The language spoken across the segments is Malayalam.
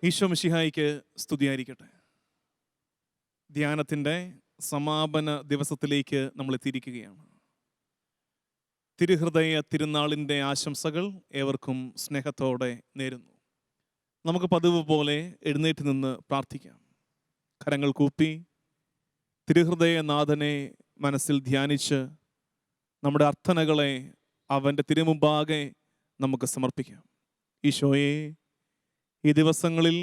ഈശോ മിശിഹായിക്ക് സ്തുതിയായിരിക്കട്ടെ. ധ്യാനത്തിൻ്റെ സമാപന ദിവസത്തിലേക്ക് നമ്മൾ എത്തിയിരിക്കുകയാണ്. തിരുഹൃദയ തിരുനാളിൻ്റെ ആശംസകൾ ഏവർക്കും സ്നേഹത്തോടെ നേരുന്നു. നമുക്ക് പതിവ് പോലെ എഴുന്നേറ്റ് നിന്ന് പ്രാർത്ഥിക്കാം. കരങ്ങൾ കൂപ്പി തിരുഹൃദയനാഥനെ മനസ്സിൽ ധ്യാനിച്ച് നമ്മുടെ അർത്ഥനകളെ അവൻ്റെ തിരുമുമ്പാകെ നമുക്ക് സമർപ്പിക്കാം. ഈശോയെ, ഈ ദിവസങ്ങളിൽ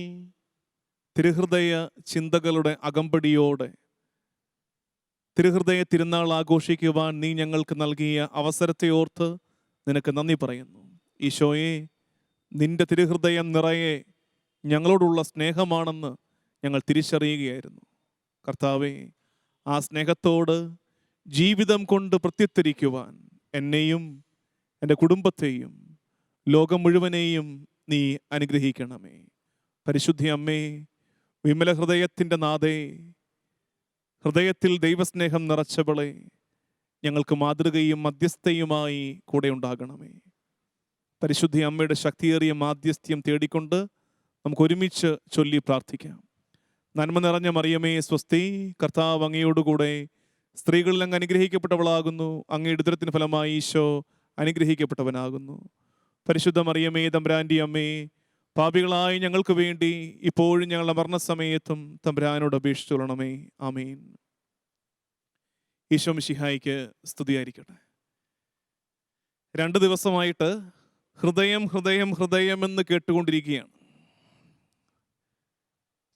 തിരുഹൃദയ ചിന്തകളുടെ അകമ്പടിയോടെ തിരുഹൃദയ തിരുനാൾ ആഘോഷിക്കുവാൻ നീ ഞങ്ങൾക്ക് നൽകിയ അവസരത്തെ ഓർത്ത് നിനക്ക് നന്ദി പറയുന്നു. ഈശോയെ, നിന്റെ തിരുഹൃദയം നിറയെ ഞങ്ങളോടുള്ള സ്നേഹമാണെന്ന് ഞങ്ങൾ തിരിച്ചറിയുകയായിരുന്നു. കർത്താവേ, ആ സ്നേഹത്തോട് ജീവിതം കൊണ്ട് പ്രത്യുത്തരിക്കുവാൻ എന്നെയും എൻ്റെ കുടുംബത്തെയും ലോകം മുഴുവനെയും നീ അനുഗ്രഹിക്കണമേ. പരിശുദ്ധ അമ്മേ, വിമല ഹൃദയത്തിൻ്റെ നാഥേ, ഹൃദയത്തിൽ ദൈവസ്നേഹം നിറച്ചവളെ, ഞങ്ങൾക്ക് മാതൃകയും മധ്യസ്ഥയുമായി കൂടെ ഉണ്ടാകണമേ. പരിശുദ്ധ അമ്മയുടെ ശക്തിയേറിയ മാധ്യസ്ഥ്യം തേടിക്കൊണ്ട് നമുക്ക് ഒരുമിച്ച് ചൊല്ലി പ്രാർത്ഥിക്കാം. നന്മ നിറഞ്ഞ മറിയമേ സ്വസ്തി, കർത്താവ് അങ്ങയോടുകൂടെ സ്ത്രീകളിൽ അങ്ങ് അനുഗ്രഹിക്കപ്പെട്ടവളാകുന്നു. അങ്ങയുടെ ഉദരത്തിന് ഫലമായി ഈശോ അനുഗ്രഹിക്കപ്പെട്ടവനാകുന്നു. പരിശുദ്ധ മറിയമേ തമ്പുരാൻ്റെ അമ്മേ, പാപികളായി ഞങ്ങൾക്ക് വേണ്ടി ഇപ്പോഴും ഞങ്ങളുടെ മരണസമയത്തും തമ്പുരാനോട് അപേക്ഷിച്ചുകൊള്ളണമേ. ആമേൻ. ഈശോ മിശിഹായിക്ക് സ്തുതിയായിരിക്കട്ടെ. 2 ദിവസമായിട്ട് ഹൃദയം ഹൃദയം ഹൃദയം എന്ന് കേട്ടുകൊണ്ടിരിക്കുകയാണ്.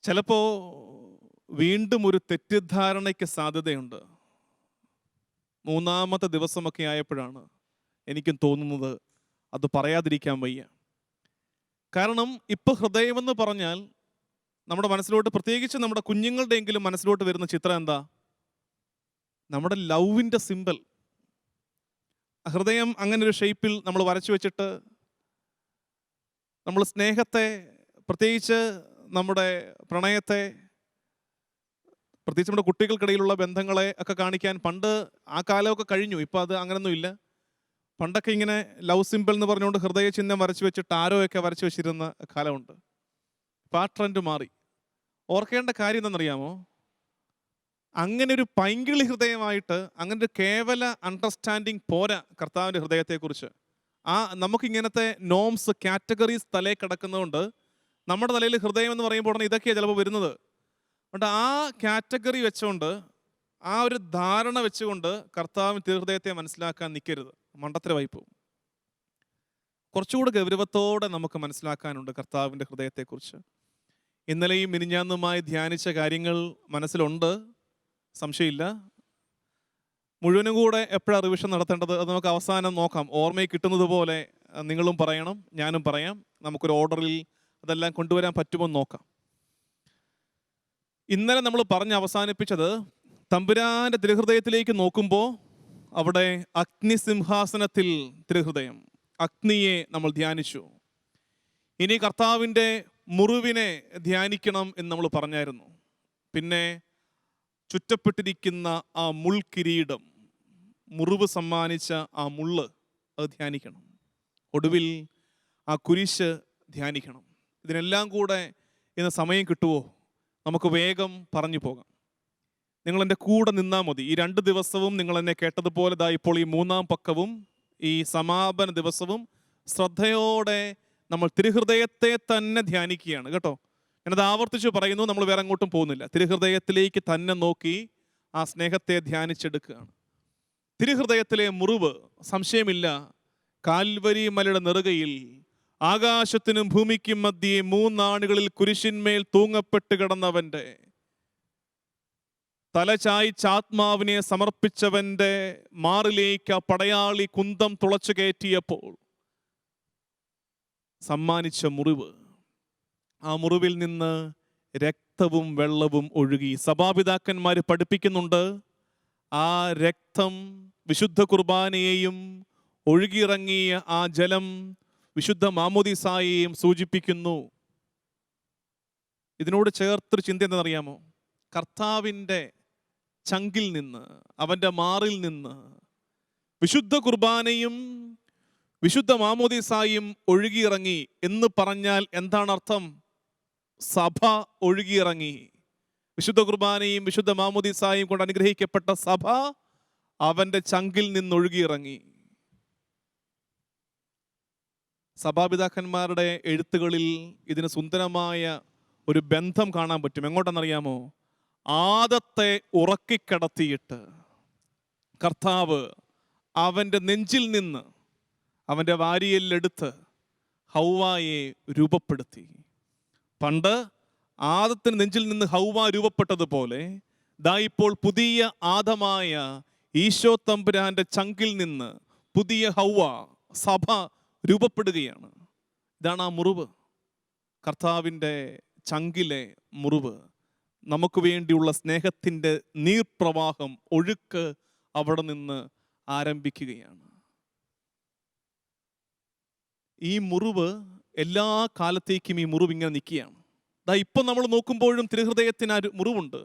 ചിലപ്പോൾ വീണ്ടും ഒരു തെറ്റിദ്ധാരണയ്ക്ക് സാധ്യതയുണ്ട്. 3-ാമത്തെ ദിവസമൊക്കെ ആയപ്പോഴാണ് എനിക്കും തോന്നുന്നത് അത് പറയാതിരിക്കാൻ വയ്യ. കാരണം ഇപ്പോൾ ഹൃദയമെന്ന് പറഞ്ഞാൽ നമ്മുടെ മനസ്സിലോട്ട്, പ്രത്യേകിച്ച് നമ്മുടെ കുഞ്ഞുങ്ങളുടെയെങ്കിലും മനസ്സിലോട്ട് വരുന്ന ചിത്രം എന്താ? നമ്മുടെ ലവിൻ്റെ സിമ്പൽ. ഹൃദയം അങ്ങനെ ഒരു ഷേപ്പിൽ നമ്മൾ വരച്ചു വെച്ചിട്ട് നമ്മൾ സ്നേഹത്തെ, പ്രത്യേകിച്ച് നമ്മുടെ പ്രണയത്തെ, പ്രത്യേകിച്ച് നമ്മുടെ കുട്ടികൾക്കിടയിലുള്ള ബന്ധങ്ങളെ ഒക്കെ കാണിക്കാൻ പണ്ട് ആ കാലമൊക്കെ കഴിഞ്ഞു. ഇപ്പോൾ അത് അങ്ങനൊന്നും ഇല്ല. പണ്ടൊക്കെ ഇങ്ങനെ ലവ് സിമ്പിൾ എന്ന് പറഞ്ഞുകൊണ്ട് ഹൃദയ ചിഹ്നം വരച്ചു വെച്ചിട്ട് ആരോയൊക്കെ വരച്ചു വെച്ചിരുന്ന കാലമുണ്ട്. ഇപ്പോൾ ആ ട്രെൻഡ് മാറി. ഓർക്കേണ്ട കാര്യം എന്താണെന്നറിയാമോ? അങ്ങനെ ഒരു പൈങ്കിളി ഹൃദയമായിട്ട് അങ്ങനെ ഒരു കേവല അണ്ടർസ്റ്റാൻഡിങ് പോരാ കർത്താവിൻ്റെ ഹൃദയത്തെക്കുറിച്ച്. നമുക്കിങ്ങനത്തെ നോംസ്, കാറ്റഗറീസ് തലയിൽ കിടക്കുന്നതുകൊണ്ട് നമ്മുടെ തലയിൽ ഹൃദയം എന്ന് പറയുമ്പോൾ ഉടനെ ഇതൊക്കെയാണ് ചിലപ്പോൾ വരുന്നത്. അതുകൊണ്ട് ആ കാറ്റഗറി വെച്ചുകൊണ്ട്, ആ ഒരു ധാരണ വെച്ചുകൊണ്ട് കർത്താവിൻ്റെ തിരുഹൃദയത്തെ മനസ്സിലാക്കാൻ നിൽക്കരുത്. മണ്ടത്തരമായി പോകും. കുറച്ചുകൂടി ഗൗരവത്തോടെ നമുക്ക് മനസ്സിലാക്കാനുണ്ട് കർത്താവിൻ്റെ ഹൃദയത്തെക്കുറിച്ച്. ഇന്നലെയും മിനിഞ്ഞാന്നുമായി ധ്യാനിച്ച കാര്യങ്ങൾ മനസ്സിലുണ്ട്, സംശയമില്ല. മുഴുവനും കൂടെ എപ്പോഴാണ് റിവിഷൻ നടത്തേണ്ടത് അത് നമുക്ക് അവസാനം നോക്കാം. ഓർമ്മയിൽ കിട്ടുന്നത് പോലെ നിങ്ങളും പറയണം, ഞാനും പറയാം. നമുക്കൊരു ഓർഡറിൽ അതെല്ലാം കൊണ്ടുവരാൻ പറ്റുമോ എന്ന് നോക്കാം. ഇന്നലെ നമ്മൾ പറഞ്ഞ് അവസാനിപ്പിച്ചത് തമ്പുരാൻ്റെ തിരുഹൃദയത്തിലേക്ക് നോക്കുമ്പോൾ അവിടെ അഗ്നിസിംഹാസനത്തിൽ തിരുഹൃദയം, അഗ്നിയെ നമ്മൾ ധ്യാനിച്ചു. ഇനി കർത്താവിൻ്റെ മുറിവിനെ ധ്യാനിക്കണം എന്ന് നമ്മൾ പറഞ്ഞായിരുന്നു. പിന്നെ ചുറ്റപ്പെട്ടിരിക്കുന്ന ആ മുൾക്കിരീടം, മുറിവ് സമ്മാനിച്ച ആ മുള്ള്, അത് ധ്യാനിക്കണം. ഒടുവിൽ ആ കുരിശ് ധ്യാനിക്കണം. ഇതിനെല്ലാം കൂടെ ഇന്ന് സമയം കിട്ടുമോ? നമുക്ക് വേഗം പറഞ്ഞു പോകാം. നിങ്ങളെൻ്റെ കൂടെ നിന്നാൽ മതി. ഈ 2 ദിവസവും നിങ്ങൾ എന്നെ കേട്ടതുപോലെ ഇപ്പോൾ ഈ 3-ാം പക്കവും ഈ സമാപന ദിവസവും ശ്രദ്ധയോടെ നമ്മൾ തിരുഹൃദയത്തെ തന്നെ ധ്യാനിക്കുകയാണ് കേട്ടോ. ഞാനത് ആവർത്തിച്ച് പറയുന്നു, നമ്മൾ വേറെ അങ്ങോട്ടും പോകുന്നില്ല. തിരുഹൃദയത്തിലേക്ക് തന്നെ നോക്കി ആ സ്നേഹത്തെ ധ്യാനിച്ചെടുക്കുകയാണ്. തിരുഹൃദയത്തിലെ മുറിവ്, സംശയമില്ല, കാൽവരി മലയുടെ നെറുകയിൽ ആകാശത്തിനും ഭൂമിക്കും മധ്യേ 3 ആണികളിൽ കുരിശിന്മേൽ തൂങ്ങപ്പെട്ട് കിടന്നവൻ്റെ, തലചായ്ച്ചാത്മാവിനെ സമർപ്പിച്ചവൻ്റെ മാറിലേക്ക് ആ പടയാളി കുന്തം തുളച്ചു കയറ്റിയപ്പോൾ സമ്മാനിച്ച മുറിവ്, ആ മുറിവിൽ നിന്ന് രക്തവും വെള്ളവും ഒഴുകി. സഭാപിതാക്കന്മാർ പഠിപ്പിക്കുന്നുണ്ട്, ആ രക്തം വിശുദ്ധ കുർബാനയെയും ഒഴുകിയിറങ്ങിയ ആ ജലം വിശുദ്ധ മാമോദീസായെയും സൂചിപ്പിക്കുന്നു. ഇതിനോട് ചേർത്തൊരു ചിന്ത എന്താണെന്നറിയാമോ? കർത്താവിൻ്റെ ചങ്കിൽ നിന്ന്, അവൻ്റെ മാറിൽ നിന്ന് വിശുദ്ധ കുർബാനയും വിശുദ്ധ മാമോദീസായും ഒഴുകിയിറങ്ങി എന്ന് പറഞ്ഞാൽ എന്താണ് അർത്ഥം? സഭ ഒഴുകിയിറങ്ങി. വിശുദ്ധ കുർബാനയും വിശുദ്ധ മാമോദീസായും കൊണ്ട് അനുഗ്രഹിക്കപ്പെട്ട സഭ അവന്റെ ചങ്കിൽ നിന്നൊഴുകിയിറങ്ങി. സഭാപിതാക്കന്മാരുടെ എഴുത്തുകളിൽ ഇതിന് സുന്ദരമായ ഒരു ബന്ധം കാണാൻ പറ്റും. എങ്ങോട്ടെന്നറിയാമോ? ആദത്തെ ഉറക്കിക്കിടത്തിയിട്ട് കർത്താവ് അവൻ്റെ നെഞ്ചിൽ നിന്ന് അവൻ്റെ വാരിയെല്ലെടുത്ത് ഹൗവായെ രൂപപ്പെടുത്തി. പണ്ട് ആദത്തിന് നെഞ്ചിൽ നിന്ന് ഹൗവ രൂപപ്പെട്ടതുപോലെ ദാ ഇപ്പോൾ പുതിയ ആദമായ ഈശോ തമ്പുരാന്റെ ചങ്കിൽ നിന്ന് പുതിയ ഹൗവ സഭ രൂപപ്പെടുകയാണ്. ഇതാണ് ആ മുറിവ്, കർത്താവിൻ്റെ ചങ്കിലെ മുറിവ്. നമുക്ക് വേണ്ടിയുള്ള സ്നേഹത്തിൻ്റെ നീർപ്രവാഹം, ഒഴുക്ക് അവിടെ നിന്ന് ആരംഭിക്കുകയാണ്. ഈ മുറിവ് എല്ലാ കാലത്തേക്കും ഈ മുറിവ് ഇങ്ങനെ നിൽക്കുകയാണ്. ഇപ്പം നമ്മൾ നോക്കുമ്പോഴും തിരുഹൃദയത്തിന് ആ മുറിവുണ്ട്.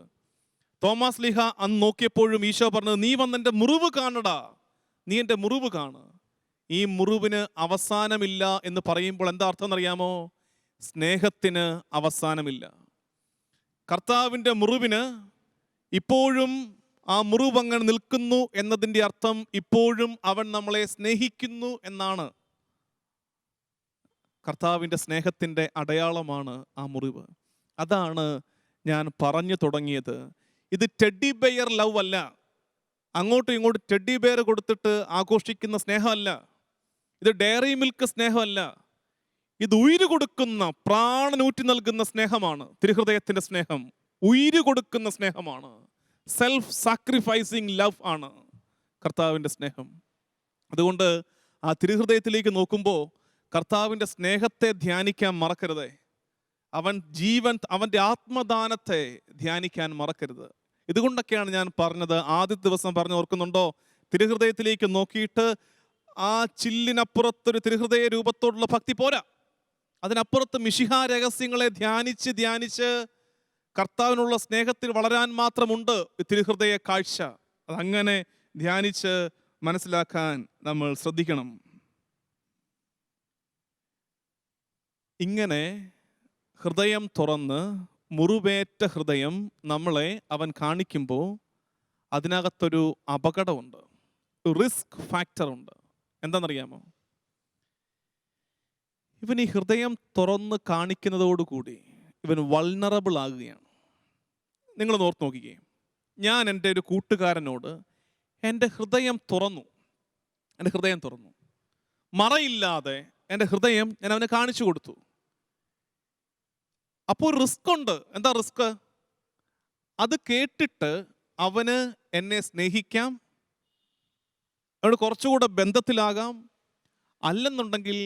തോമാസ് ലീഹ അന്ന് നോക്കിയപ്പോഴും ഈശോ പറഞ്ഞത്, നീ വന്നെൻ്റെ മുറിവ് കാണടാ, നീ എൻ്റെ മുറിവ് കാണ്. ഈ മുറിവിന് അവസാനമില്ല എന്ന് പറയുമ്പോൾ എന്താ അർത്ഥം എന്നറിയാമോ? സ്നേഹത്തിന് അവസാനമില്ല. കർത്താവിൻ്റെ മുറിവിന് ഇപ്പോഴും ആ മുറിവ് അങ്ങനെ നിൽക്കുന്നു എന്നതിൻ്റെ അർത്ഥം ഇപ്പോഴും അവൻ നമ്മളെ സ്നേഹിക്കുന്നു എന്നാണ്. കർത്താവിൻ്റെ സ്നേഹത്തിൻ്റെ അടയാളമാണ് ആ മുറിവ്. അതാണ് ഞാൻ പറഞ്ഞു തുടങ്ങിയത്. ഇത് ടെഡി ബെയർ ലവ് അല്ല, അങ്ങോട്ടും ഇങ്ങോട്ടും ടെഡി ബെയർ കൊടുത്തിട്ട് ആഘോഷിക്കുന്ന സ്നേഹമല്ല. ഇത് ഡയറി മിൽക്ക് സ്നേഹമല്ല. ഇത് ഉയിര് കൊടുക്കുന്ന, പ്രാണനൂറ്റി നൽകുന്ന സ്നേഹമാണ്. തിരുഹൃദയത്തിൻ്റെ സ്നേഹം ഉയിര് കൊടുക്കുന്ന സ്നേഹമാണ്. സെൽഫ് സാക്രിഫൈസിങ് ലവ് ആണ് കർത്താവിൻ്റെ സ്നേഹം. അതുകൊണ്ട് ആ തിരുഹൃദയത്തിലേക്ക് നോക്കുമ്പോൾ കർത്താവിൻ്റെ സ്നേഹത്തെ ധ്യാനിക്കാൻ മറക്കരുത്. അവൻ്റെ ആത്മദാനത്തെ ധ്യാനിക്കാൻ മറക്കരുത്. ഇതുകൊണ്ടൊക്കെയാണ് ഞാൻ പറഞ്ഞത്, ആദ്യത്തെ ദിവസം പറഞ്ഞു ഓർക്കുന്നുണ്ടോ, തിരുഹൃദയത്തിലേക്ക് നോക്കിയിട്ട് ആ ചില്ലിനപ്പുറത്തൊരു തിരുഹൃദയ രൂപത്തോടുള്ള ഭക്തി പോരാ. അതിനപ്പുറത്ത് മിശിഹാ രഹസ്യങ്ങളെ ധ്യാനിച്ച് കർത്താവിനുള്ള സ്നേഹത്തിൽ വളരാൻ മാത്രമുണ്ട് തിരുഹൃദയ കാഴ്ച. അതങ്ങനെ ധ്യാനിച്ച് മനസ്സിലാക്കാൻ നമ്മൾ ശ്രദ്ധിക്കണം. ഇങ്ങനെ ഹൃദയം തുറന്ന് മുറിവേറ്റ ഹൃദയം നമ്മളെ അവൻ കാണിക്കുമ്പോൾ അതിനകത്തൊരു അപകടമുണ്ട്, റിസ്ക് ഫാക്ടറുണ്ട്. എന്താണെന്നറിയാമോ? ഇവൻ ഈ ഹൃദയം തുറന്ന് കാണിക്കുന്നതോടുകൂടി ഇവൻ വൾനറബിൾ ആകുകയാണ്. നിങ്ങൾ ഓർത്ത് നോക്കിക്കേ, ഞാൻ എൻ്റെ ഒരു കൂട്ടുകാരനോട് എൻ്റെ ഹൃദയം തുറന്നു, മറയില്ലാതെ എൻ്റെ ഹൃദയം ഞാൻ അവന് കാണിച്ചു കൊടുത്തു. അപ്പോൾ ഒരു റിസ്ക് ഉണ്ട്. എന്താ റിസ്ക്? അത് കേട്ടിട്ട് അവന് എന്നെ സ്നേഹിക്കാം, അവന് കുറച്ചുകൂടെ ബന്ധത്തിലാകാം, അല്ലെന്നുണ്ടെങ്കിൽ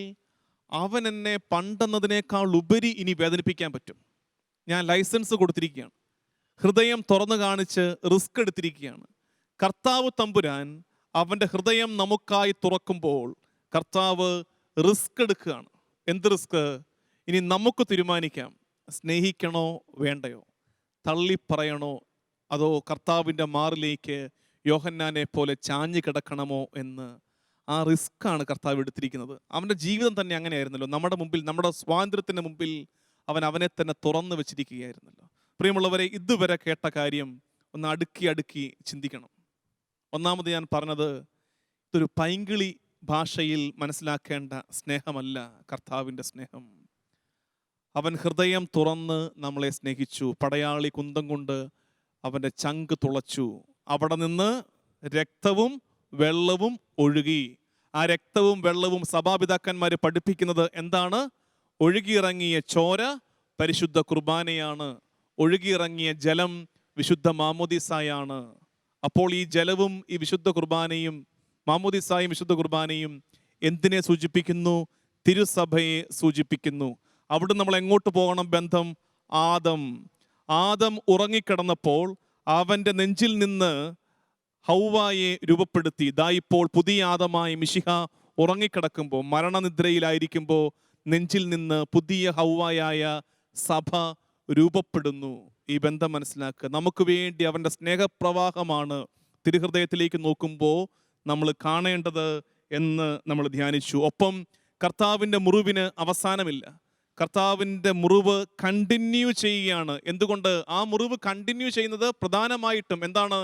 അവൻ എന്നെ പണ്ടെന്നതിനേക്കാൾ ഉപരി ഇനി വേദനിപ്പിക്കാൻ പറ്റും. ഞാൻ ലൈസൻസ് കൊടുത്തിരിക്കുകയാണ്, ഹൃദയം തുറന്നു കാണിച്ച് റിസ്ക് എടുത്തിരിക്കുകയാണ്. കർത്താവ് തമ്പുരാൻ അവൻ്റെ ഹൃദയം നമുക്കായി തുറക്കുമ്പോൾ കർത്താവ് റിസ്ക് എടുക്കുകയാണ്. എന്ത് റിസ്ക്? ഇനി നമുക്ക് തീരുമാനിക്കാം, സ്നേഹിക്കണോ വേണ്ടയോ, തള്ളിപ്പറയണോ, അതോ കർത്താവിൻ്റെ മാറിലേക്ക് യോഹന്നാനെ പോലെ ചാഞ്ഞു കിടക്കണമോ എന്ന്. ആ റിസ്ക്കാണ് കർത്താവ് എടുത്തിരിക്കുന്നത്. അവൻ്റെ ജീവിതം തന്നെ അങ്ങനെയായിരുന്നല്ലോ. നമ്മുടെ മുമ്പിൽ, നമ്മുടെ സ്വാതന്ത്ര്യത്തിന് മുമ്പിൽ അവൻ അവനെ തന്നെ തുറന്നു വെച്ചിരിക്കുകയായിരുന്നല്ലോ. പ്രിയമുള്ളവരെ, ഇതുവരെ കേട്ട കാര്യം ഒന്ന് അടുക്കി ചിന്തിക്കണം. ഒന്നാമത് ഞാൻ പറഞ്ഞത്, ഇതൊരു പൈങ്കിളി ഭാഷയിൽ മനസ്സിലാക്കേണ്ട സ്നേഹമല്ല കർത്താവിൻ്റെ സ്നേഹം. അവൻ ഹൃദയം തുറന്ന് നമ്മളെ സ്നേഹിച്ചു. പടയാളി കുന്തം കൊണ്ട് അവൻ്റെ ചങ്ക് തുളച്ചു. അവിടെ നിന്ന് രക്തവും വെള്ളവും ഒഴുകി. ആ രക്തവും വെള്ളവും സഭാപിതാക്കന്മാർ പഠിപ്പിക്കുന്നത് എന്താണ്? ഒഴുകിയിറങ്ങിയ ചോര പരിശുദ്ധ കുർബാനയാണ്, ഒഴുകിയിറങ്ങിയ ജലം വിശുദ്ധ മാമോദീസായാണ്. അപ്പോൾ ഈ ജലവും ഈ വിശുദ്ധ കുർബാനയും, മാമോദീസായും വിശുദ്ധ കുർബാനയും എന്തിനെ സൂചിപ്പിക്കുന്നു? തിരുസഭയെ സൂചിപ്പിക്കുന്നു. അവിടെ നമ്മൾ എങ്ങോട്ട് പോകണം? ബന്ധം ആദം ഉറങ്ങിക്കിടന്നപ്പോൾ അവൻ്റെ നെഞ്ചിൽ നിന്ന് ഹൗവായെ രൂപപ്പെടുത്തി. ഇപ്പോൾ പുതിയ ആദമായ മിശിഹ ഉറങ്ങിക്കിടക്കുമ്പോൾ, മരണനിദ്രയിലായിരിക്കുമ്പോൾ നെഞ്ചിൽ നിന്ന് പുതിയ ഹൗവായായ സഭ രൂപപ്പെടുന്നു. ഈ ബന്ധം മനസ്സിലാക്കുക. നമുക്ക് വേണ്ടി അവൻ്റെ സ്നേഹപ്രവാഹമാണ് തിരുഹൃദയത്തിലേക്ക് നോക്കുമ്പോൾ നമ്മൾ കാണേണ്ടത് എന്ന് നമ്മൾ ധ്യാനിച്ചു. ഒപ്പം കർത്താവിൻ്റെ മുറിവിന് അവസാനമില്ല. കർത്താവിൻ്റെ മുറിവ് കണ്ടിന്യൂ ചെയ്യുകയാണ്. എന്തുകൊണ്ട് ആ മുറിവ് കണ്ടിന്യൂ ചെയ്യുന്നത്? പ്രധാനമായിട്ടും എന്താണ്?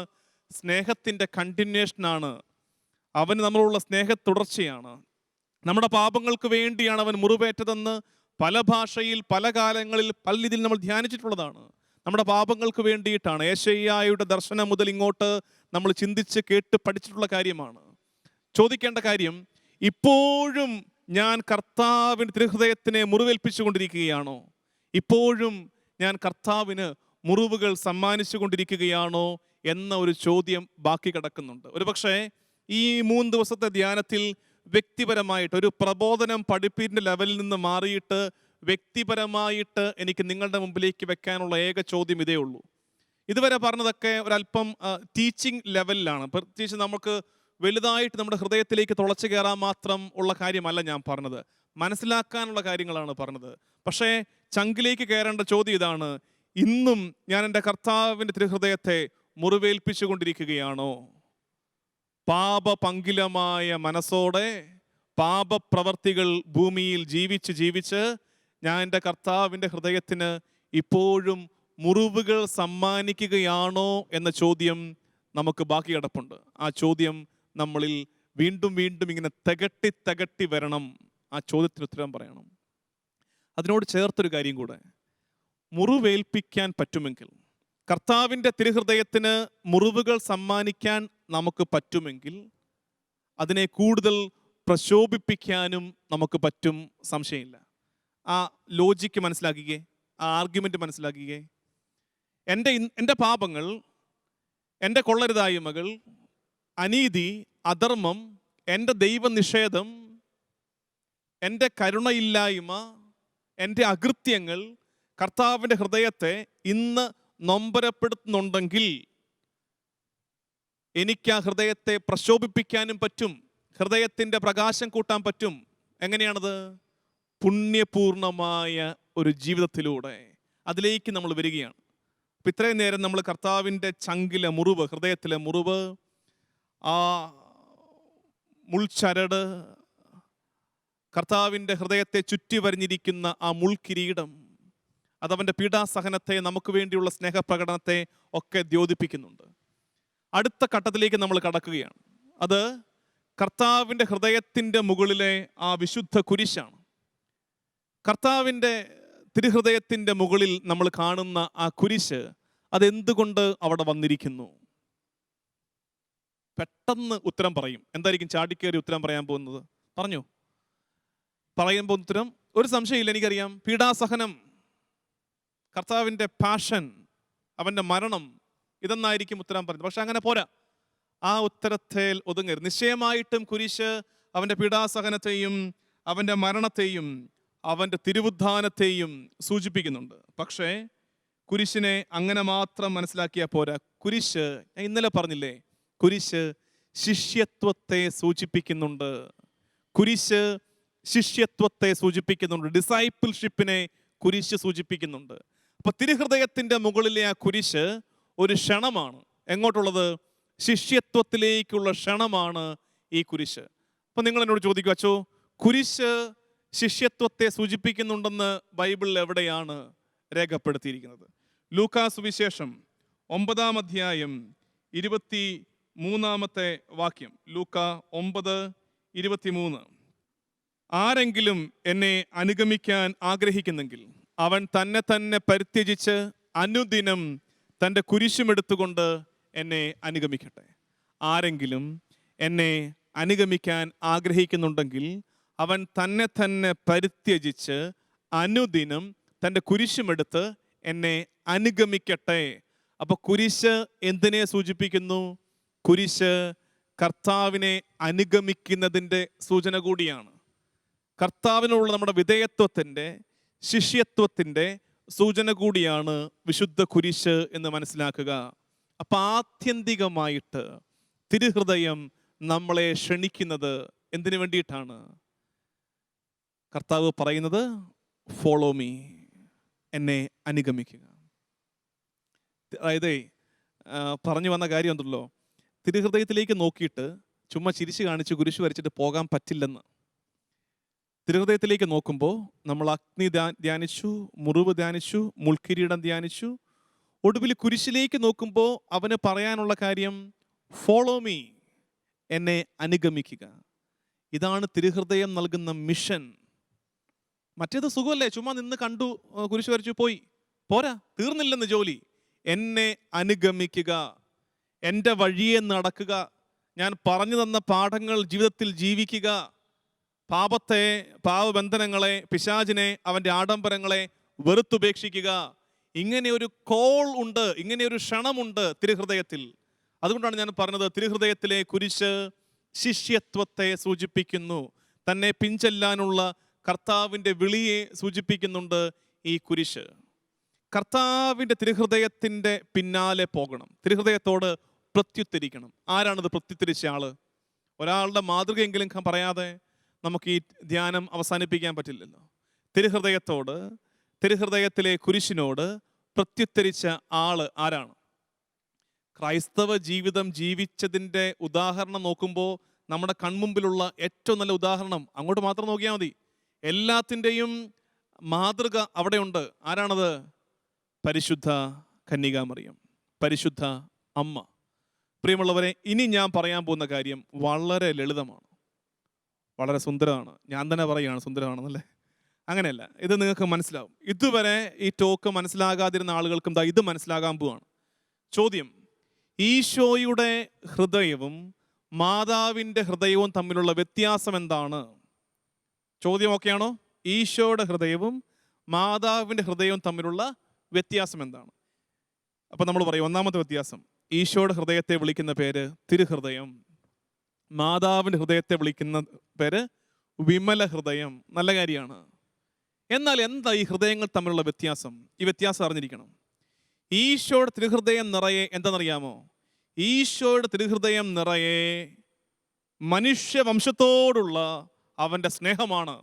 സ്നേഹത്തിൻ്റെ കണ്ടിന്യൂഷനാണ്. അവന് നമ്മളുള്ള സ്നേഹ തുടർച്ചയാണ്. നമ്മുടെ പാപങ്ങൾക്ക് വേണ്ടിയാണ് അവൻ മുറിവേറ്റതെന്ന് പല ഭാഷയിൽ പല കാലങ്ങളിൽ പല രീതിയിൽ നമ്മൾ ധ്യാനിച്ചിട്ടുള്ളതാണ്. നമ്മുടെ പാപങ്ങൾക്ക് വേണ്ടിയിട്ടാണ്. യേശയ്യായുടെ ദർശനം മുതൽ ഇങ്ങോട്ട് നമ്മൾ ചിന്തിച്ച് കേട്ട് പഠിച്ചിട്ടുള്ള കാര്യമാണ്. ചോദിക്കേണ്ട കാര്യം, ഇപ്പോഴും ഞാൻ കർത്താവിന് തിരുഹൃദയത്തിനെ മുറിവേൽപ്പിച്ചു കൊണ്ടിരിക്കുകയാണോ? ഇപ്പോഴും ഞാൻ കർത്താവിന് മുറിവുകൾ സമ്മാനിച്ചു കൊണ്ടിരിക്കുകയാണോ എന്ന ഒരു ചോദ്യം ബാക്കി കിടക്കുന്നുണ്ട്. ഒരുപക്ഷെ ഈ 3 ദിവസത്തെ ധ്യാനത്തിൽ വ്യക്തിപരമായിട്ട് ഒരു പ്രബോധനം പഠിപ്പിൻ്റെ ലെവലിൽ നിന്ന് മാറിയിട്ട് വ്യക്തിപരമായിട്ട് എനിക്ക് നിങ്ങളുടെ മുമ്പിലേക്ക് വെക്കാനുള്ള ഏക ചോദ്യം ഇതേ ഉള്ളൂ. ഇതുവരെ പറഞ്ഞതൊക്കെ ഒരല്പം ടീച്ചിങ് ലെവലിലാണ്. പ്രത്യേകിച്ച് നമുക്ക് വലുതായിട്ട് നമ്മുടെ ഹൃദയത്തിലേക്ക് തുളച്ചു കയറാൻ മാത്രം ഉള്ള കാര്യമല്ല ഞാൻ പറഞ്ഞത്, മനസ്സിലാക്കാനുള്ള കാര്യങ്ങളാണ് പറഞ്ഞത്. പക്ഷേ ചങ്കിലേക്ക് കയറേണ്ട ചോദ്യം ഇതാണ്: ഇന്നും ഞാൻ എൻ്റെ കർത്താവിൻ്റെ തിരുഹൃദയത്തെ മുറിവേൽപ്പിച്ചു കൊണ്ടിരിക്കുകയാണോ? പാപപങ്കിലമായ മനസ്സോടെ പാപപ്രവർത്തികൾ ഭൂമിയിൽ ജീവിച്ച് ഞാൻ എൻ്റെ കർത്താവിൻ്റെ ഹൃദയത്തിന് ഇപ്പോഴും മുറിവുകൾ സമ്മാനിക്കുകയാണോ എന്ന ചോദ്യം നമുക്ക് ബാക്കി കിടപ്പുണ്ട്. ആ ചോദ്യം നമ്മളിൽ വീണ്ടും വീണ്ടും ഇങ്ങനെ തകട്ടി വരണം. ആ ചോദ്യത്തിന് ഉത്തരം പറയണം. അതിനോട് ചേർത്തൊരു കാര്യം കൂടെ, മുറിവേൽപ്പിക്കാൻ പറ്റുമെങ്കിൽ, കർത്താവിൻ്റെ തിരുഹൃദയത്തിന് മുറിവുകൾ സമ്മാനിക്കാൻ നമുക്ക് പറ്റുമെങ്കിൽ അതിനെ കൂടുതൽ പ്രശോഭിപ്പിക്കാനും നമുക്ക് പറ്റും, സംശയമില്ല. ആ ലോജിക്ക് മനസ്സിലാക്കിക്കേ, ആ ആർഗ്യുമെൻ്റ് മനസ്സിലാക്കിക്കേ. എൻ്റെ പാപങ്ങൾ, എൻ്റെ കൊള്ളരുതായ്മകൾ, അനീതി, അധർമ്മം, എൻ്റെ ദൈവനിഷേധം, എൻ്റെ കരുണയില്ലായ്മ, എൻ്റെ അകൃത്യങ്ങൾ കർത്താവിൻ്റെ ഹൃദയത്തെ ഇന്ന് നൊമ്പരപ്പെടുത്തുന്നുണ്ടെങ്കിൽ എനിക്ക് ആ ഹൃദയത്തെ പ്രശോഭിപ്പിക്കാനും പറ്റും, ഹൃദയത്തിൻ്റെ പ്രകാശം കൂട്ടാൻ പറ്റും. എങ്ങനെയാണത്? പുണ്യപൂർണമായ ഒരു ജീവിതത്തിലൂടെ അതിലേക്ക് നമ്മൾ വരികയാണ്. അപ്പം ഇത്രയും നേരം നമ്മൾ കർത്താവിൻ്റെ ചങ്കിലെ മുറിവ്, ഹൃദയത്തിലെ മുറിവ്, ആ മുൾച്ചരട്, കർത്താവിൻ്റെ ഹൃദയത്തെ ചുറ്റി വരിഞ്ഞിരിക്കുന്ന ആ മുൾക്കിരീടം, അതവൻ്റെ പീഡാസഹനത്തെ, നമുക്ക് വേണ്ടിയുള്ള സ്നേഹപ്രകടനത്തെ ഒക്കെ ദ്യോതിപ്പിക്കുന്നുണ്ട്. അടുത്ത ഘട്ടത്തിലേക്ക് നമ്മൾ കടക്കുകയാണ്. അത് കർത്താവിൻ്റെ ഹൃദയത്തിൻ്റെ മുകളിലെ ആ വിശുദ്ധ കുരിശാണ്. കർത്താവിൻ്റെ തിരുഹൃദയത്തിൻ്റെ മുകളിൽ നമ്മൾ കാണുന്ന ആ കുരിശ്, അതെന്തുകൊണ്ട് അവിടെ വന്നിരിക്കുന്നു? പെട്ടെന്ന് ഉത്തരം പറയും. എന്തായിരിക്കും ചാടിക്കേറി ഉത്തരം പറയാൻ പോകുന്നത്? പറഞ്ഞു പറയാൻ പോകുന്ന ഉത്തരം ഒരു സംശയമില്ല, എനിക്കറിയാം. പീഡാസഹനം, കർത്താവിൻ്റെ പാഷൻ, അവൻ്റെ മരണം, ഇതെന്നായിരിക്കും ഉത്തരം പറയുന്നത്. പക്ഷെ അങ്ങനെ പോരാ. ആ ഉത്തരത്തെ ഒതുങ്ങരുത്. നിശ്ചയമായിട്ടും കുരിശ് അവൻ്റെ പീഡാസഹനത്തെയും അവൻ്റെ മരണത്തെയും അവൻ്റെ തിരുവുദ്ധാനത്തെയും സൂചിപ്പിക്കുന്നുണ്ട്. പക്ഷേ കുരിശിനെ അങ്ങനെ മാത്രം മനസ്സിലാക്കിയാൽ പോരാ. കുരിശ്, ഞാൻ ഇന്നലെ പറഞ്ഞില്ലേ, കുരിശ് ശിഷ്യത്വത്തെ സൂചിപ്പിക്കുന്നുണ്ട്. കുരിശ് ശിഷ്യത്വത്തെ സൂചിപ്പിക്കുന്നുണ്ട്. ഡിസൈപ്പിൾഷിപ്പിനെ കുരിശ് സൂചിപ്പിക്കുന്നുണ്ട്. അപ്പൊ തിരുഹൃദയത്തിൻ്റെ മുകളിലെ ആ കുരിശ് ഒരു ക്ഷണമാണ്. എങ്ങോട്ടുള്ളത്? ശിഷ്യത്വത്തിലേക്കുള്ള ക്ഷണമാണ് ഈ കുരിശ്. അപ്പൊ നിങ്ങൾ എന്നോട് ചോദിക്കും, അച്ചോ, കുരിശ് ശിഷ്യത്വത്തെ സൂചിപ്പിക്കുന്നുണ്ടെന്ന് ബൈബിളിൽ എവിടെയാണ് രേഖപ്പെടുത്തിയിരിക്കുന്നത്? ലൂക്കാ സുവിശേഷം 9-ാം അധ്യായം 23-ാമത്തെ വാക്യം. ലൂക്കാ 9:23. ആരെങ്കിലും എന്നെ അനുഗമിക്കാൻ ആഗ്രഹിക്കുന്നെങ്കിൽ അവൻ തന്നെ പരിത്യജിച്ച് അനുദിനം തൻ്റെ കുരിശുമെടുത്തുകൊണ്ട് എന്നെ അനുഗമിക്കട്ടെ. ആരെങ്കിലും എന്നെ അനുഗമിക്കാൻ ആഗ്രഹിക്കുന്നുണ്ടെങ്കിൽ അവൻ തന്നെ പരിത്യജിച്ച് അനുദിനം തൻ്റെ കുരിശുമെടുത്ത് എന്നെ അനുഗമിക്കട്ടെ. അപ്പൊ കുരിശ് എന്തിനെ സൂചിപ്പിക്കുന്നു? കുരിശ് കർത്താവിനെ അനുഗമിക്കുന്നതിൻ്റെ സൂചന കൂടിയാണ്. കർത്താവിനുള്ള നമ്മുടെ വിധേയത്വത്തിൻ്റെ, ശിഷ്യത്വത്തിൻ്റെ സൂചന കൂടിയാണ് വിശുദ്ധ കുരിശ് എന്ന് മനസ്സിലാക്കുക. അപ്പം ആത്യന്തികമായിട്ട് തിരുഹൃദയം നമ്മളെ ക്ഷണിക്കുന്നത് എന്തിനു വേണ്ടിയിട്ടാണ്? കർത്താവ് പറയുന്നത്, ഫോളോ മീ, എന്നെ അനുഗമിക്കുക. അതായത് പറഞ്ഞു വന്ന കാര്യം ഉണ്ടല്ലോ, തിരുഹൃദയത്തിലേക്ക് നോക്കിയിട്ട് ചുമ്മാ ചിരിച്ചു കാണിച്ച് കുരിശ് വരച്ചിട്ട് പോകാൻ പറ്റില്ലെന്ന്. തിരുഹൃദയത്തിലേക്ക് നോക്കുമ്പോൾ നമ്മൾ അഗ്നി ധ്യാനിച്ചു, മുറിവ് ധ്യാനിച്ചു, മുൾക്കിരീടം ധ്യാനിച്ചു. ഒടുവിൽ കുരിശിലേക്ക് നോക്കുമ്പോൾ അവന് പറയാനുള്ള കാര്യം ഫോളോ മീ, എന്നെ അനുഗമിക്കുക. ഇതാണ് തിരുഹൃദയം നൽകുന്ന മിഷൻ. മറ്റേത് സുഖമല്ലേ, ചുമ്മാ നിന്ന് കണ്ടു, കുരിശ് വരച്ചു പോയി, പോരാ, തീർന്നില്ലെന്ന് ജോലി. എന്നെ അനുഗമിക്കുക, എൻ്റെ വഴിയെ നടക്കുക, ഞാൻ പറഞ്ഞു തന്ന പാഠങ്ങൾ ജീവിതത്തിൽ ജീവിക്കുക, പാപത്തെ, പാപബന്ധനങ്ങളെ, പിശാചിനെ, അവൻ്റെ ആഡംബരങ്ങളെ വെറുത്തുപേക്ഷിക്കുക. ഇങ്ങനെ ഒരു കോൾ ഉണ്ട്, ഇങ്ങനെ ഒരു ക്ഷണമുണ്ട് തിരുഹൃദയത്തിൽ. അതുകൊണ്ടാണ് ഞാൻ പറഞ്ഞത്, തിരുഹൃദയത്തിലെ കുരിശ് ശിഷ്യത്വത്തെ സൂചിപ്പിക്കുന്നു. തന്നെ പിൻചെല്ലാനുള്ള കർത്താവിൻ്റെ വിളിയെ സൂചിപ്പിക്കുന്നുണ്ട് ഈ കുരിശ്. കർത്താവിൻ്റെ തിരുഹൃദയത്തിൻ്റെ പിന്നാലെ പോകണം, തിരുഹൃദയത്തോട് പ്രത്യുത്തരിക്കണം. ആരാണിത് പ്രത്യുത്തരിച്ച ആള്? ഒരാളുടെ മാതൃകയെങ്കിലും പറയാതെ നമുക്ക് ഈ ധ്യാനം അവസാനിപ്പിക്കാൻ പറ്റില്ലല്ലോ. തിരുഹൃദയത്തോട്, തിരുഹൃദയത്തിലെ കുരിശിനോട് പ്രത്യുത്തരിച്ച ആള് ആരാണ്? ക്രൈസ്തവ ജീവിതം ജീവിച്ചതിൻ്റെ ഉദാഹരണം നോക്കുമ്പോൾ നമ്മുടെ കൺമുമ്പിലുള്ള ഏറ്റവും നല്ല ഉദാഹരണം അങ്ങോട്ട് മാത്രം നോക്കിയാൽ മതി. എല്ലാത്തിൻ്റെയും മാതൃക അവിടെയുണ്ട്. ആരാണത്? പരിശുദ്ധ കന്യകാമറിയം, പരിശുദ്ധ അമ്മ. പ്രിയമുള്ളവരെ, ഇനി ഞാൻ പറയാൻ പോകുന്ന കാര്യം വളരെ ലളിതമാണ്, വളരെ സുന്ദരമാണ്. ഞാൻ തന്നെ പറയുകയാണ് സുന്ദരമാണെന്നല്ലേ, അങ്ങനെയല്ല, ഇത് നിങ്ങൾക്ക് മനസ്സിലാവും. ഇതുവരെ ഈ ടോക്ക് മനസ്സിലാകാതിരുന്ന ആളുകൾക്കും ഇത് മനസ്സിലാകാൻ പോവാണ്. ചോദ്യം: ഈശോയുടെ ഹൃദയവും മാതാവിൻ്റെ ഹൃദയവും തമ്മിലുള്ള വ്യത്യാസം എന്താണ്? ചോദ്യം ഓക്കെയാണോ? ഈശോയുടെ ഹൃദയവും മാതാവിൻ്റെ ഹൃദയവും തമ്മിലുള്ള വ്യത്യാസം എന്താണ്? അപ്പം നമ്മൾ പറയും, ഒന്നാമത്തെ വ്യത്യാസം, ഈശോയുടെ ഹൃദയത്തെ വിളിക്കുന്ന പേര് തിരുഹൃദയം, മാതാവിൻ്റെ ഹൃദയത്തെ വിളിക്കുന്ന പേര് വിമല ഹൃദയം. നല്ല കാര്യമാണ്. എന്നാൽ എന്താ ഈ ഹൃദയങ്ങൾ തമ്മിലുള്ള വ്യത്യാസം? ഈ വ്യത്യാസം അറിഞ്ഞിരിക്കണം. ഈശോയുടെ തിരുഹൃദയം നിറയെ എന്താണെന്നറിയാമോ? ഈശോയുടെ തിരുഹൃദയം നിറയെ മനുഷ്യവംശത്തോടുള്ള അവൻ്റെ സ്നേഹമാണ്.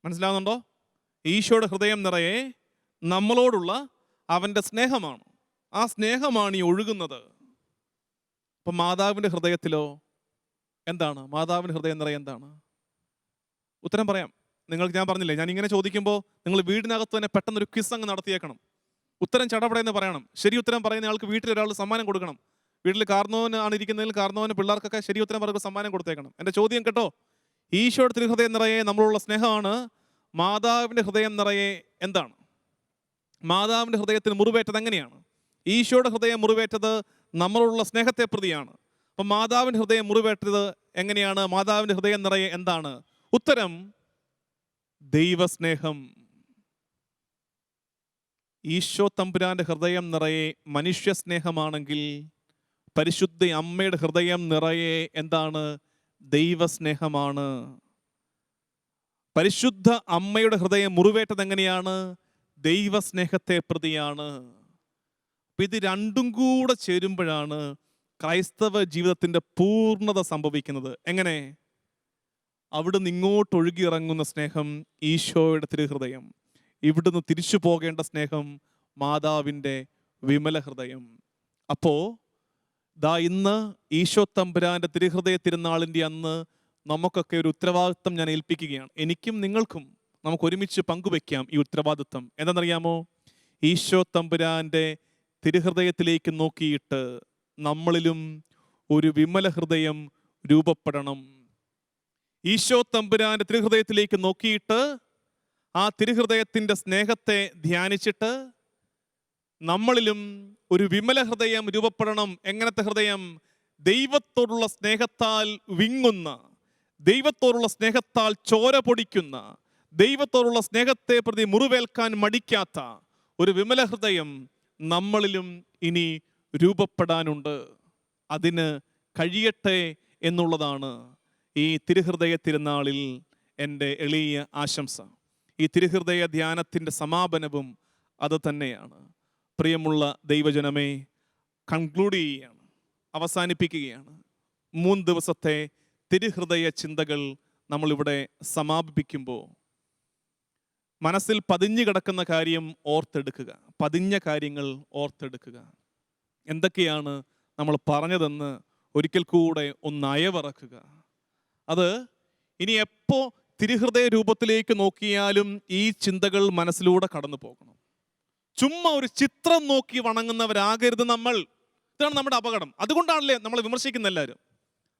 മനസ്സിലാവുന്നുണ്ടോ? ഈശോയുടെ ഹൃദയം നിറയെ നമ്മളോടുള്ള അവൻ്റെ സ്നേഹമാണ്. ആ സ്നേഹമാണ് ഈ ഒഴുകുന്നത്. അപ്പം മാതാവിൻ്റെ ഹൃദയത്തിലോ എന്താണ്? മാതാവിൻ്റെ ഹൃദയം നിറയെ എന്താണ്? ഉത്തരം പറയാം. നിങ്ങൾക്ക് ഞാൻ പറഞ്ഞില്ലേ, ഞാൻ ഇങ്ങനെ ചോദിക്കുമ്പോൾ നിങ്ങൾ വീടിനകത്ത് തന്നെ പെട്ടെന്നൊരു ക്വിസ് അങ്ങ് നടത്തിയേക്കണം. ഉത്തരം ചടപടയെന്ന് പറയണം. ശരി ഉത്തരം പറയുന്ന ആൾക്ക് വീട്ടിൽ ഒരാൾ സമ്മാനം കൊടുക്കണം. വീട്ടിൽ കാർന്നോൻ ആണ് ഇരിക്കുന്നതിൽ കാർന്നോന് പിള്ളേർക്കൊക്കെ ശരി ഉത്തരം പറയുമ്പോൾ സമ്മാനം കൊടുത്തേക്കണം. എൻ്റെ ചോദ്യം കേട്ടോ. ഈശോയുടെ തിരുഹൃദയം നിറയെ നമ്മളുള്ള സ്നേഹമാണ്. മാതാവിൻ്റെ ഹൃദയം നിറയെ എന്താണ്? മാതാവിൻ്റെ ഹൃദയത്തിന് മുറിവേറ്റത് എങ്ങനെയാണ്? ഈശോയുടെ ഹൃദയം മുറിവേറ്റത് നമ്മളുള്ള സ്നേഹത്തെ പ്രതിയാണ്. അപ്പം മാതാവിൻ്റെ ഹൃദയം മുറിവേറ്റത് എങ്ങനെയാണ്? മാതാവിൻ്റെ ഹൃദയം നിറയെ എന്താണ്? ഉത്തരം ദൈവസ്നേഹം. ഈശോ തമ്പുരാന്റെ ഹൃദയം നിറയെ മനുഷ്യ സ്നേഹമാണെങ്കിൽ പരിശുദ്ധ അമ്മയുടെ ഹൃദയം നിറയെ എന്താണ്? ദൈവസ്നേഹമാണ്. പരിശുദ്ധ അമ്മയുടെ ഹൃദയം മുറിവേറ്റത് എങ്ങനെയാണ്? ദൈവസ്നേഹത്തെ പ്രതിയാണ്. ഇത് രണ്ടും കൂടെ ചേരുമ്പോഴാണ് ക്രൈസ്തവ ജീവിതത്തിൻ്റെ പൂർണ്ണത സംഭവിക്കുന്നത്. എങ്ങനെ? അവിടുന്ന് ഇങ്ങോട്ട് ഒഴുകിയിറങ്ങുന്ന സ്നേഹം ഈശോയുടെ തിരുഹൃദയം, ഇവിടുന്ന് തിരിച്ചു പോകേണ്ട സ്നേഹം മാതാവിൻ്റെ വിമല ഹൃദയം. അപ്പോൾ ഇന്ന് ഈശോ തമ്പുരാന്റെ തിരുഹൃദയ തിരുനാളിൻ്റെ അന്ന് നമുക്കൊക്കെ ഒരു ഉത്തരവാദിത്വം ഞാൻ ഏൽപ്പിക്കുകയാണ്. എനിക്കും നിങ്ങൾക്കും നമുക്ക് ഒരുമിച്ച് പങ്കുവെക്കാം ഈ ഉത്തരവാദിത്വം. എന്താണെന്നറിയാമോ? ഈശോ തമ്പുരാന്റെ തിരുഹൃദയത്തിലേക്ക് നോക്കിയിട്ട് നമ്മളിലും ഒരു വിമല ഹൃദയം രൂപപ്പെടണം. ഈശോ തമ്പുരാന്റെ തിരുഹൃദയത്തിലേക്ക് നോക്കിയിട്ട് ആ തിരുഹൃദയത്തിൻ്റെ സ്നേഹത്തെ ധ്യാനിച്ചിട്ട് നമ്മളിലും ഒരു വിമല ഹൃദയം രൂപപ്പെടണം. എങ്ങനത്തെ ഹൃദയം? ദൈവത്തോടുള്ള സ്നേഹത്താൽ വിങ്ങുന്ന, ദൈവത്തോടുള്ള സ്നേഹത്താൽ ചോര പൊടിക്കുന്ന, ദൈവത്തോടുള്ള സ്നേഹത്തെ പ്രതി മുറിവേൽക്കാൻ മടിക്കാത്ത ഒരു വിമല ഹൃദയം നമ്മളിലും ഇനി രൂപപ്പെടാനുണ്ട്. അതിന് കഴിയട്ടെ എന്നുള്ളതാണ് ഈ തിരുഹൃദയ തിരുനാളിൽ എൻ്റെ എളിയ ആശംസ. ഈ തിരുഹൃദയ ധ്യാനത്തിൻ്റെ സമാപനവും അത് തന്നെയാണ്. പ്രിയമുള്ള ദൈവജനമേ, കൺക്ലൂഡ് ചെയ്യുകയാണ്, അവസാനിപ്പിക്കുകയാണ്. 3 ദിവസത്തെ തിരുഹൃദയ ചിന്തകൾ നമ്മളിവിടെ സമാപിപ്പിക്കുമ്പോൾ മനസ്സിൽ പതിഞ്ഞു കിടക്കുന്ന കാര്യം ഓർത്തെടുക്കുക, പതിഞ്ഞ കാര്യങ്ങൾ ഓർത്തെടുക്കുക. എന്തൊക്കെയാണ് നമ്മൾ പറഞ്ഞതെന്ന് ഒരിക്കൽ കൂടെ ഒന്ന് അയവിറക്കുക. അത് ഇനി എപ്പോൾ തിരുഹൃദയ രൂപത്തിലേക്ക് നോക്കിയാലും ഈ ചിന്തകൾ മനസ്സിലൂടെ കടന്നു പോകണം. ചുമ്മാ ഒരു ചിത്രം നോക്കി വണങ്ങുന്നവരാകരുത് നമ്മൾ. ഇതാണ് നമ്മുടെ അപകടം. അതുകൊണ്ടാണല്ലേ നമ്മൾ വിമർശിക്കുന്ന എല്ലാവരും.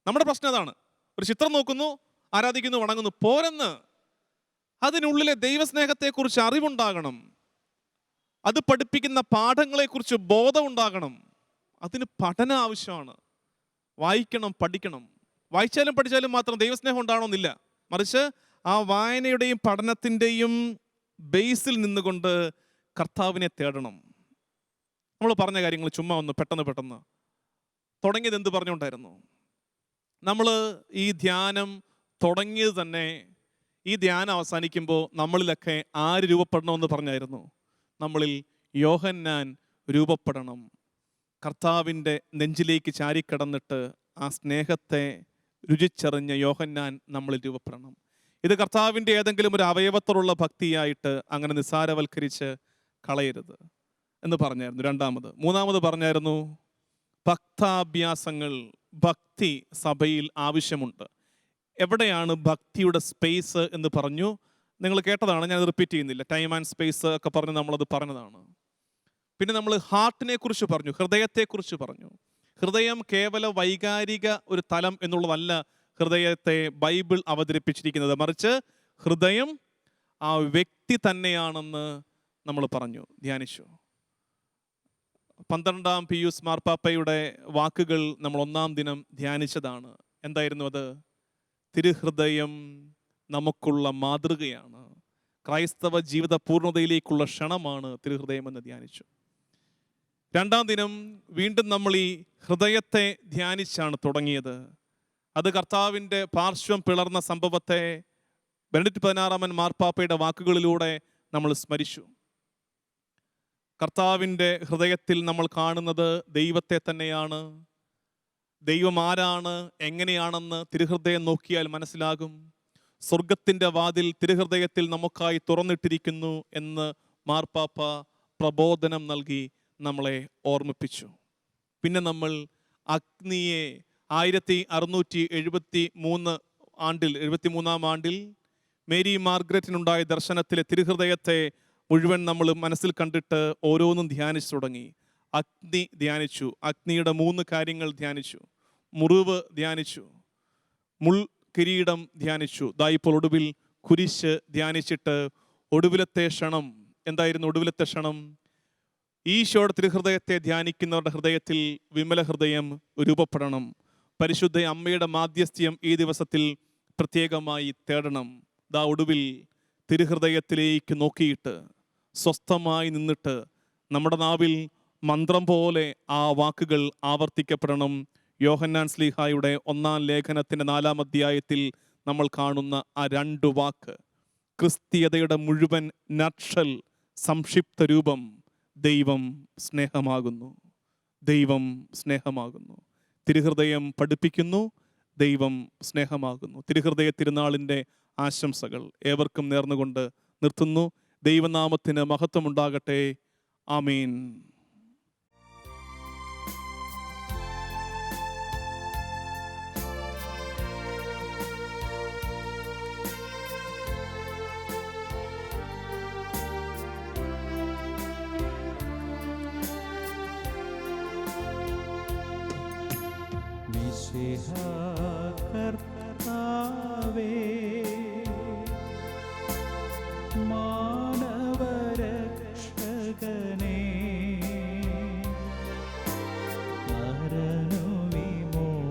നമ്മുടെ പ്രശ്നം അതാണ്. ഒരു ചിത്രം നോക്കുന്നു, ആരാധിക്കുന്നു, വണങ്ങുന്നു. പോരെന്ന്. അതിനുള്ളിലെ ദൈവസ്നേഹത്തെക്കുറിച്ച് അറിവുണ്ടാകണം. അത് പഠിപ്പിക്കുന്ന പാഠങ്ങളെക്കുറിച്ച് ബോധം ഉണ്ടാകണം. അതിന് പഠനം ആവശ്യമാണ്. വായിക്കണം, പഠിക്കണം. വായിച്ചാലും പഠിച്ചാലും മാത്രം ദൈവസ്നേഹം ഉണ്ടാകണമെന്നില്ല. മറിച്ച് ആ വായനയുടെയും പഠനത്തിൻ്റെയും ബേസിൽ നിന്നുകൊണ്ട് കർത്താവിനെ തേടണം. നമ്മൾ പറഞ്ഞ കാര്യങ്ങൾ ചുമ്മാ ഒന്ന് പെട്ടെന്ന് തുടങ്ങിയത് എന്ത് പറഞ്ഞുകൊണ്ടായിരുന്നു? നമ്മൾ ഈ ധ്യാനം തുടങ്ങിയത് തന്നെ, ഈ ധ്യാനം അവസാനിക്കുമ്പോൾ നമ്മളിലൊക്കെ ആര് രൂപപ്പെടണമെന്ന് പറഞ്ഞായിരുന്നു? നമ്മളിൽ യോഹന്നാൻ രൂപപ്പെടണം. കർത്താവിൻ്റെ നെഞ്ചിലേക്ക് ചാരിക്കടന്നിട്ട് ആ സ്നേഹത്തെ രുചിച്ചറിഞ്ഞ യോഹന്നാൻ നമ്മളിൽ രൂപപ്പെടണം. ഇത് കർത്താവിൻ്റെ ഏതെങ്കിലും ഒരു അവയവത്തോടുള്ള ഭക്തിയായിട്ട് അങ്ങനെ നിസ്സാരവൽക്കരിച്ച് കളയരുത് എന്ന് പറഞ്ഞായിരുന്നു. രണ്ടാമത്. മൂന്നാമത് പറഞ്ഞായിരുന്നു ഭക്താഭ്യാസങ്ങൾ. ഭക്തി സഭയിൽ ആവശ്യമുണ്ട്. എവിടെയാണ് ഭക്തിയുടെ സ്പേസ് എന്ന് പറഞ്ഞു. നിങ്ങൾ കേട്ടതാണ്, ഞാൻ റിപ്പീറ്റ് ചെയ്യുന്നില്ല. ടൈം ആൻഡ് സ്പേസ് ഒക്കെ പറഞ്ഞ് നമ്മളത് പറഞ്ഞതാണ്. പിന്നെ നമ്മൾ ഹാർട്ടിനെ കുറിച്ച് പറഞ്ഞു, ഹൃദയത്തെക്കുറിച്ച് പറഞ്ഞു. ഹൃദയം കേവല വൈകാരിക ഒരു തലം എന്നുള്ളതല്ല ഹൃദയത്തെ ബൈബിൾ അവതരിപ്പിച്ചിരിക്കുന്നത്. മറിച്ച് ഹൃദയം ആ വ്യക്തി തന്നെയാണെന്ന് നമ്മൾ പറഞ്ഞു, ധ്യാനിച്ചു. 12-ാം പിയൂസ് മാർപ്പാപ്പയുടെ വാക്കുകൾ നമ്മൾ 1-ാം ദിനം ധ്യാനിച്ചതാണ്. എന്തായിരുന്നു അത്? തിരുഹൃദയം നമുക്കുള്ള മാതൃകയാണ്. ക്രൈസ്തവ ജീവിത പൂർണ്ണതയിലേക്കുള്ള ക്ഷണമാണ് തിരുഹൃദയം എന്ന് ധ്യാനിച്ചു. 2-ാം ദിനം വീണ്ടും നമ്മൾ ഈ ഹൃദയത്തെ ധ്യാനിച്ചാണ് തുടങ്ങിയത്. അത് കർത്താവിൻ്റെ പാർശ്വം പിളർന്ന സംഭവത്തെ ബെനഡിക്ട് 16-ാമൻ മാർപ്പാപ്പയുടെ വാക്കുകളിലൂടെ നമ്മൾ സ്മരിച്ചു. കർത്താവിൻ്റെ ഹൃദയത്തിൽ നമ്മൾ കാണുന്നത് ദൈവത്തെ തന്നെയാണ്. ദൈവം ആരാണ്, എങ്ങനെയാണെന്ന് തിരുഹൃദയം നോക്കിയാൽ മനസ്സിലാകും. സ്വർഗത്തിൻ്റെ വാതിൽ തിരുഹൃദയത്തിൽ നമുക്കായി തുറന്നിട്ടിരിക്കുന്നു എന്ന് മാർപ്പാപ്പ പ്രബോധനം നൽകി നമ്മളെ ഓർമ്മിപ്പിച്ചു. പിന്നെ നമ്മൾ അഗ്നിയെ 1673 ആണ്ടിൽ മേരി മാർഗ്രറ്റിനുണ്ടായ ദർശനത്തിലെ തിരുഹൃദയത്തെ മുഴുവൻ നമ്മൾ മനസ്സിൽ കണ്ടിട്ട് ഓരോന്നും ധ്യാനിച്ചു തുടങ്ങി. അഗ്നി ധ്യാനിച്ചു. അഗ്നിയുടെ 3 കാര്യങ്ങൾ ധ്യാനിച്ചു. മുറിവ് ധ്യാനിച്ചു. മുൾ കിരീടം ധ്യാനിച്ചു. ഇപ്പോൾ ഒടുവിൽ കുരിശ് ധ്യാനിച്ചിട്ട് ഒടുവിലത്തെ ക്ഷണം എന്തായിരുന്നു? ഒടുവിലത്തെ ക്ഷണം ഈശോയുടെ തിരുഹൃദയത്തെ ധ്യാനിക്കുന്നവരുടെ ഹൃദയത്തിൽ വിമല ഹൃദയം രൂപപ്പെടണം. പരിശുദ്ധ അമ്മയുടെ മാധ്യസ്ഥ്യം ഈ ദിവസത്തിൽ പ്രത്യേകമായി തേടണം. ഒടുവിൽ തിരുഹൃദയത്തിലേക്ക് നോക്കിയിട്ട് സ്വസ്ഥമായി നിന്നിട്ട് നമ്മുടെ നാവിൽ മന്ത്രം പോലെ ആ വാക്കുകൾ ആവർത്തിക്കപ്പെടണം. യോഹന്നാൻ ശ്ലീഹായുടെ 1-ാം ലേഖനത്തിൻ്റെ 4-ാം അധ്യായത്തിൽ നമ്മൾ കാണുന്ന ആ 2 വാക്ക്, ക്രിസ്തീയതയുടെ മുഴുവൻ നക്ഷൽ സംക്ഷിപ്ത രൂപം, ദൈവം സ്നേഹമാകുന്നു. ദൈവം സ്നേഹമാകുന്നു. തിരുഹൃദയം പഠിപ്പിക്കുന്നു, ദൈവം സ്നേഹമാകുന്നു. തിരുഹൃദയ തിരുനാളിൻ്റെ ആശംസകൾ ഏവർക്കും നേർന്നുകൊണ്ട് നിർത്തുന്നു. ദൈവനാമത്തിന് മഹത്വമുണ്ടാകട്ടെ. ആമീൻ. കർത്താവേ, മാനവരക്ഷകനേ, നരനു വിമോചനമേകിടുവാൻ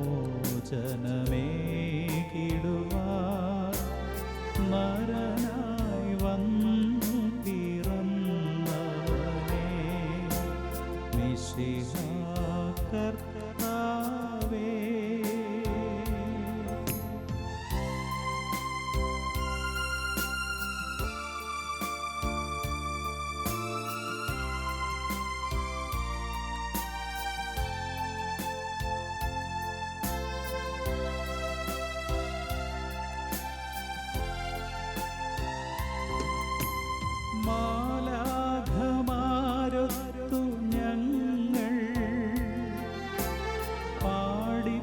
നരനായി വന്നു പിറന്നവനേ, മിശിഹാ കർത്താവേ. മാലാഖമാരൊത്തു ഞങ്ങൾ പാടി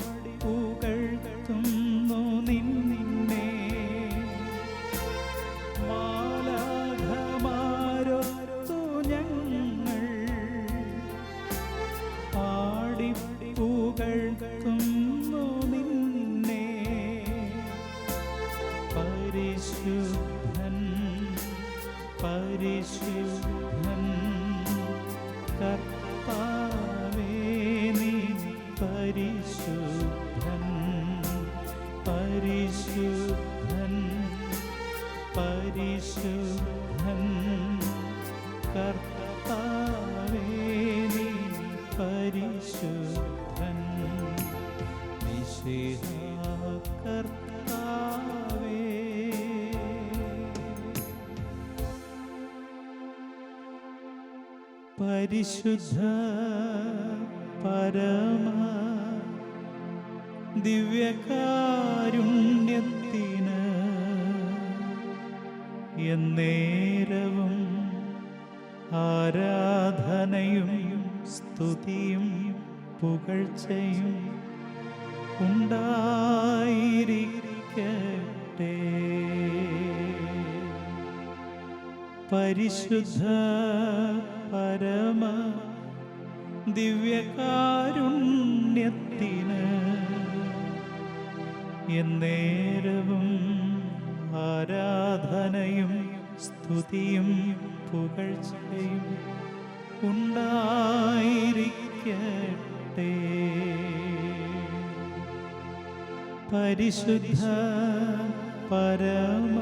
കർത്താവേ നീ പരിശുദ്ധൻ, പരിശുദ്ധൻ, പരിശുദ്ധൻ. കർത്താവേ നീ പരിശുദ്ധൻ, മിശിഹാ കർത്താവേ. പരിശുദ്ധ പരമ ദിവ്യകാരുണ്യത്തിന് എന്നേരവും ആരാധനയും സ്തുതിയും പുകഴ്ചയും ഉണ്ടായിരിക്കട്ടെ. പരിശുദ്ധ പരമ ദിവ്യകാരുണ്യത്തിന് എന്നേരവും ആരാധനയും സ്തുതിയും പുകഴ്ചയും ഉണ്ടായിരിക്കട്ടെ. പരിശുദ്ധ പരമ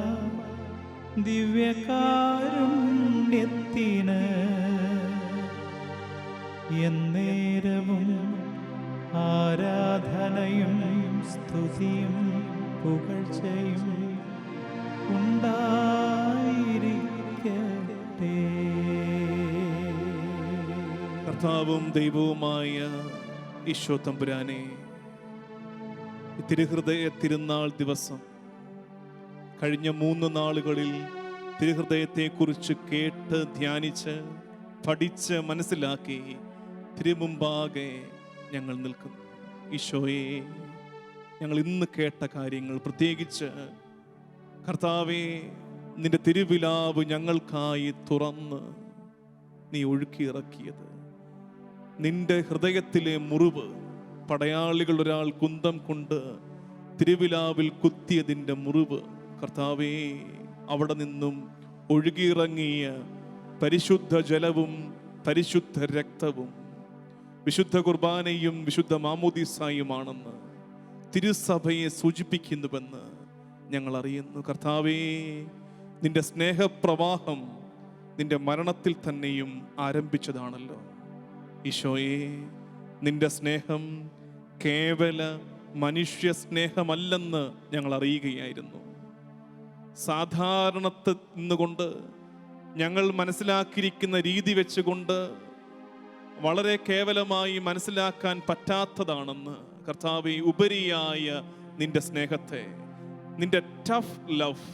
ദിവ്യകാരുണ്യത്തിന് എന്നേരവും ആരാധനയും സ്തുതിയും പുകഴ്ചയും ഉണ്ടായിരിക്കട്ടെ. കർത്താവും ദൈവവുമായ ഈശോ തമ്പുരാനെ, തിരുഹൃദയ തിരുനാൾ ദിവസം കഴിഞ്ഞ 3 നാളുകളിൽ തിരുഹൃദയത്തെക്കുറിച്ച് കേട്ട് ധ്യാനിച്ച് പഠിച്ച് മനസ്സിലാക്കി തിരുമുമ്പാകെ ഞങ്ങൾ നിൽക്കുന്നു. ഈശോയെ, ഞങ്ങൾ ഇന്ന് കേട്ട കാര്യങ്ങൾ, പ്രത്യേകിച്ച് കർത്താവേ, നിന്റെ തിരുവിലാവ് ഞങ്ങൾക്കായി തുറന്ന് നീ ഒഴുക്കിയിറക്കിയത്, നിന്റെ ഹൃദയത്തിലെ മുറിവ്, പടയാളികൾ ഒരാൾ കുന്തം കൊണ്ട് തിരുവിലാവിൽ കുത്തിയതിൻ്റെ മുറിവ്, കർത്താവേ, അവിടെ നിന്നും ഒഴുകിയിറങ്ങിയ പരിശുദ്ധ ജലവും പരിശുദ്ധ രക്തവും വിശുദ്ധ കുർബാനയും വിശുദ്ധ മാമോദീസായുമാണെന്ന് തിരുസഭയെ സൂചിപ്പിക്കുന്നുവെന്ന് ഞങ്ങൾ അറിയുന്നു. കർത്താവേ, നിന്റെ സ്നേഹപ്രവാഹം നിന്റെ മരണത്തിൽ തന്നെയും ആരംഭിച്ചതാണല്ലോ. ഈശോയെ, നിന്റെ സ്നേഹം കേവല മനുഷ്യ സ്നേഹമല്ലെന്ന് ഞങ്ങൾ അറിയുകയായിരുന്നു. സാധാരണത്തിൽ നിന്നുകൊണ്ട് ഞങ്ങൾ മനസ്സിലാക്കിയിരിക്കുന്ന രീതി വെച്ചുകൊണ്ട് വളരെ കേവലമായി മനസ്സിലാക്കാൻ പറ്റാത്തതാണെന്ന് കർത്താവേ, ഉപരിയായ നിന്റെ സ്നേഹത്തെ, നിന്റെ ടഫ് ലവ്,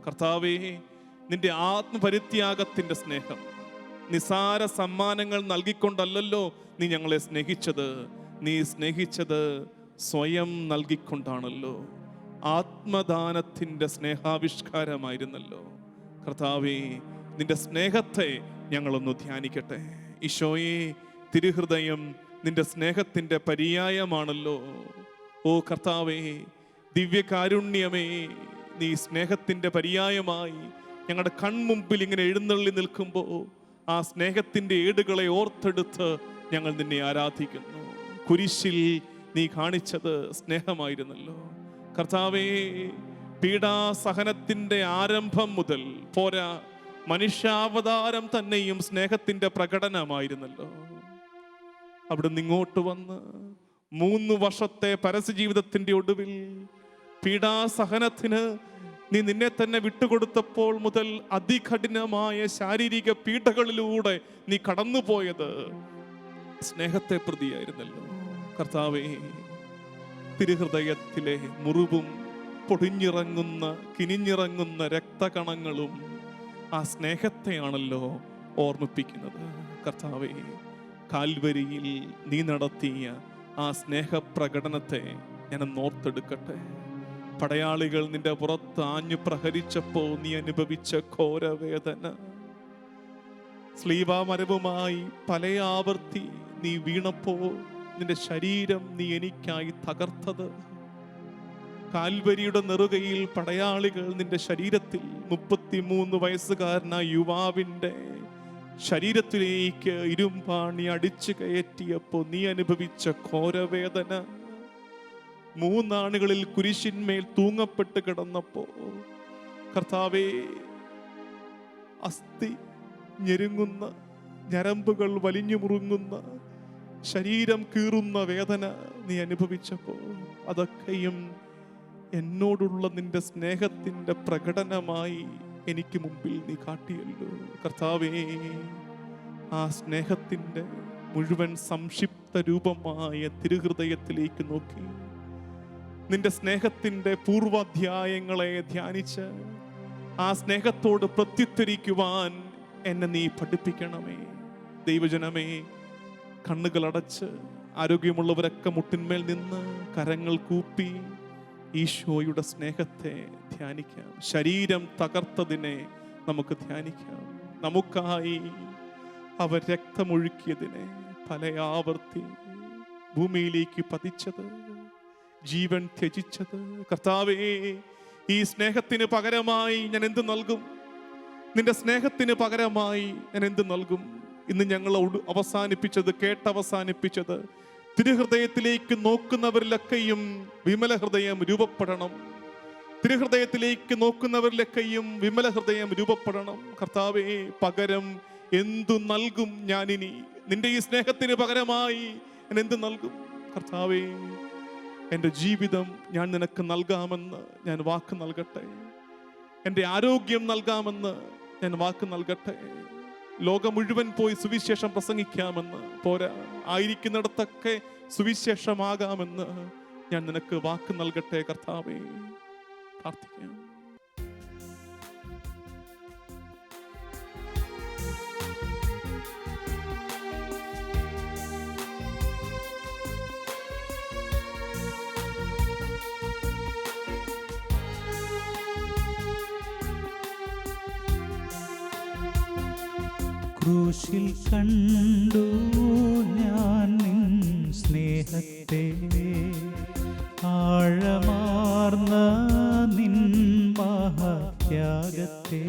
കർത്താവേ, നിന്റെ ആത്മപരിത്യാഗത്തിൻ്റെ സ്നേഹം, നിസാര സമ്മാനങ്ങൾ നൽകിക്കൊണ്ടല്ലല്ലോ നീ ഞങ്ങളെ സ്നേഹിച്ചത്. നീ സ്നേഹിച്ചത് സ്വയം നൽകിക്കൊണ്ടാണല്ലോ. ആത്മദാനത്തിൻ്റെ സ്നേഹാവിഷ്കാരമായിരുന്നല്ലോ. കർത്താവേ, നിന്റെ സ്നേഹത്തെ ഞങ്ങളൊന്ന് ധ്യാനിക്കട്ടെ. ഈശോയെ, തിരുഹൃദയം നിന്റെ സ്നേഹത്തിൻ്റെ പര്യായമാണല്ലോ. ഓ കർത്താവേ, ദിവ്യകാരുണ്യമേ, നീ സ്നേഹത്തിൻ്റെ പര്യായമായി ഞങ്ങളുടെ കൺമുമ്പിൽ ഇങ്ങനെ എഴുന്നള്ളി നിൽക്കുമ്പോൾ ആ സ്നേഹത്തിൻ്റെ ഏടുകളെ ഓർത്തെടുത്ത് ഞങ്ങൾ നിന്നെ ആരാധിക്കുന്നു. കുരിശിൽ നീ കാണിച്ചത് സ്നേഹമായിരുന്നല്ലോ. കർത്താവേ, പീഡാസഹനത്തിൻ്റെ ആരംഭം മുതൽ പോരാ, മനുഷ്യാവതാരം തന്നെയും സ്നേഹത്തിൻ്റെ പ്രകടനമായിരുന്നല്ലോ. അവിടുന്ന് ഇങ്ങോട്ട് വന്ന് 3 വർഷത്തെ പരസ്യജീവിതത്തിൻ്റെ ഒടുവിൽ പീഡാസഹനത്തിന് നീ നിന്നെ തന്നെ വിട്ടുകൊടുത്തപ്പോൾ മുതൽ അതികഠിനമായ ശാരീരിക പീഡകളിലൂടെ നീ കടന്നുപോയത് സ്നേഹത്തെ പ്രതിയായിരുന്നല്ലോ. കർത്താവേ, തിരുഹൃദയത്തിലെ മുറിവും പൊടിഞ്ഞിറങ്ങുന്ന കിനിഞ്ഞിറങ്ങുന്ന രക്തകണങ്ങളും ആ സ്നേഹത്തെയാണല്ലോ ഓർമ്മിപ്പിക്കുന്നത്. കർത്താവേ, കാൽവരിയിൽ നീ നടത്തിയ ആ സ്നേഹപ്രകടനത്തെ ഞാൻ ഓർത്തെടുക്കട്ടെ. പടയാളികൾ നിന്റെ പുറത്ത് ആഞ്ഞു പ്രഹരിച്ചപ്പോൾ നീ അനുഭവിച്ച ഘോരവേദന, സ്ലീവാമരവുമായി പല ആവർത്തി നീ വീണപ്പോൾ നിന്റെ ശരീരം നീ എനിക്കായി തകർത്തത്, കാൽവരിയുടെ നെറുകയിൽ പടയാളികൾ നിന്റെ ശരീരത്തിൽ 33 വയസ്സുകാരനായ യുവാവിൻ്റെ ശരീരത്തിലേക്ക് ഇരുമ്പാണി അടിച്ചു കയറ്റിയപ്പോൾ നീ അനുഭവിച്ച ഘോരവേദന, 3 ആണുകളിൽ കുരിശിന്മേൽ തൂങ്ങപ്പെട്ട് കിടന്നപ്പോ കർത്താവേ, അസ്ഥി ഞെരുങ്ങുന്ന, ഞരമ്പുകൾ വലിഞ്ഞു മുറുങ്ങുന്ന, ശരീരം കീറുന്ന വേദന നീ അനുഭവിച്ചപ്പോ അതൊക്കെയും എന്നോടുള്ള നിന്റെ സ്നേഹത്തിന്റെ പ്രകടനമായി എനിക്ക് മുമ്പിൽ നീ കാട്ടിയല്ലോ കർത്താവേ. ആ സ്നേഹത്തിന്റെ മുഴുവൻ സംക്ഷിപ്ത രൂപമായ തിരുഹൃദയത്തിലേക്ക് നോക്കി നിന്റെ സ്നേഹത്തിന്റെ പൂർവാധ്യായങ്ങളെ ധ്യാനിച്ച് ആ സ്നേഹത്തോട് പ്രത്യുത്തരിക്കുവാൻ എന്നെ നീ പഠിപ്പിക്കണമേ. ദൈവജനമേ, കണ്ണുകൾ അടച്ച് ആരോഗ്യമുള്ളവരൊക്കെ മുട്ടിന്മേൽ നിന്ന് കരങ്ങൾ കൂപ്പി ഈശോയുടെ സ്നേഹത്തെ ധ്യാനിക്കാം. ശരീരം തകർത്തതിനെ നമുക്ക് ധ്യാനിക്കാം. നമുക്കായി അവർ രക്തമൊഴുക്കിയതിനെ, പല ആവർത്തി ഭൂമിയിലേക്ക് പതിച്ചത്, ജീവൻ ത്യജിച്ചത്. കർത്താവേ, ഈ സ്നേഹത്തിന് പകരമായി ഞാൻ എന്ത് നൽകും? നിന്റെ സ്നേഹത്തിന് പകരമായി ഞാൻ എന്ത് നൽകും? ഇന്ന് ഞങ്ങൾ കേട്ടവസാനിപ്പിച്ചത് തിരുഹൃദയത്തിലേക്ക് നോക്കുന്നവരിലൊക്കെയും വിമല ഹൃദയം രൂപപ്പെടണം. തിരുഹൃദയത്തിലേക്ക് നോക്കുന്നവരിലൊക്കെയും വിമല ഹൃദയം രൂപപ്പെടണം. കർത്താവേ, പകരം എന്തു നൽകും ഞാനിനി? നിന്റെ ഈ സ്നേഹത്തിന് പകരമായി ഞാൻ എന്ത് നൽകും? കർത്താവേ, എൻ്റെ ജീവിതം ഞാൻ നിനക്ക് നൽകാമെന്ന് ഞാൻ വാക്ക് നൽകട്ടെ. എൻ്റെ ആരോഗ്യം നൽകാമെന്ന് ഞാൻ വാക്ക് നൽകട്ടെ. ലോകം മുഴുവൻ പോയി സുവിശേഷം പ്രസംഗിക്കാമെന്ന് പോരാ, ആയിരിക്കുന്നിടത്തൊക്കെ സുവിശേഷമാകാമെന്ന് ഞാൻ നിനക്ക് വാക്ക് നൽകട്ടെ കർത്താവേ. പ്രാർത്ഥിക്കാം. ക്രൂശിൽ കണ്ടു ഞാൻ നിൻ സ്നേഹത്തെ, ആഴമാർന്ന നിൻ മഹത്യാഗത്തെ.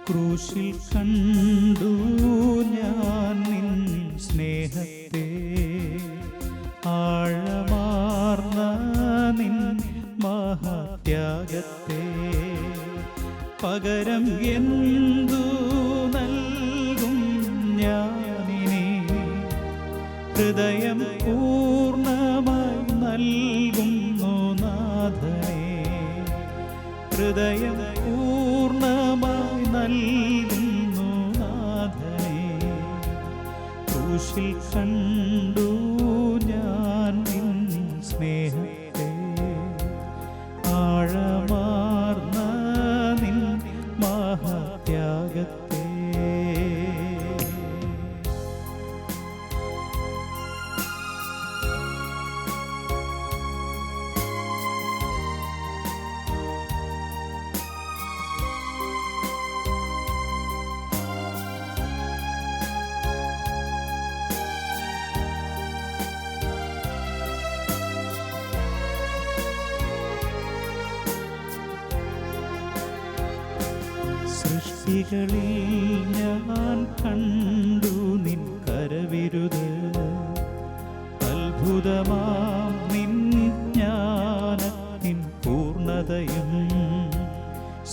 ക്രൂശിൽ കണ്ടു ഞാൻ നിൻ സ്നേഹത്തെ, ആഴമാർന്ന നിൻ മഹത്യാഗത്തെ. പകരം എന്തു നൽകും ഞാനിനി? ഹൃദയം പൂർണ്ണമായി നൽകുന്നു നാഥനേ, ഹൃദയം പൂർണ്ണമായി നൽകുന്നു നാഥനേ. ക്രൂശിൽ കണ്ടു ഞാൻ നിൻ സ്നേഹത്തെ, ആഴമാർന്ന നിൻ മഹത്യാഗത്തെ. സൃഷ്ടികളിൽ ഞാൻ കണ്ടു നിൻ കരവിരുത്, അത്ഭുതമാം നിൻ ജ്ഞാനത്തിൻ പൂർണ്ണതയും.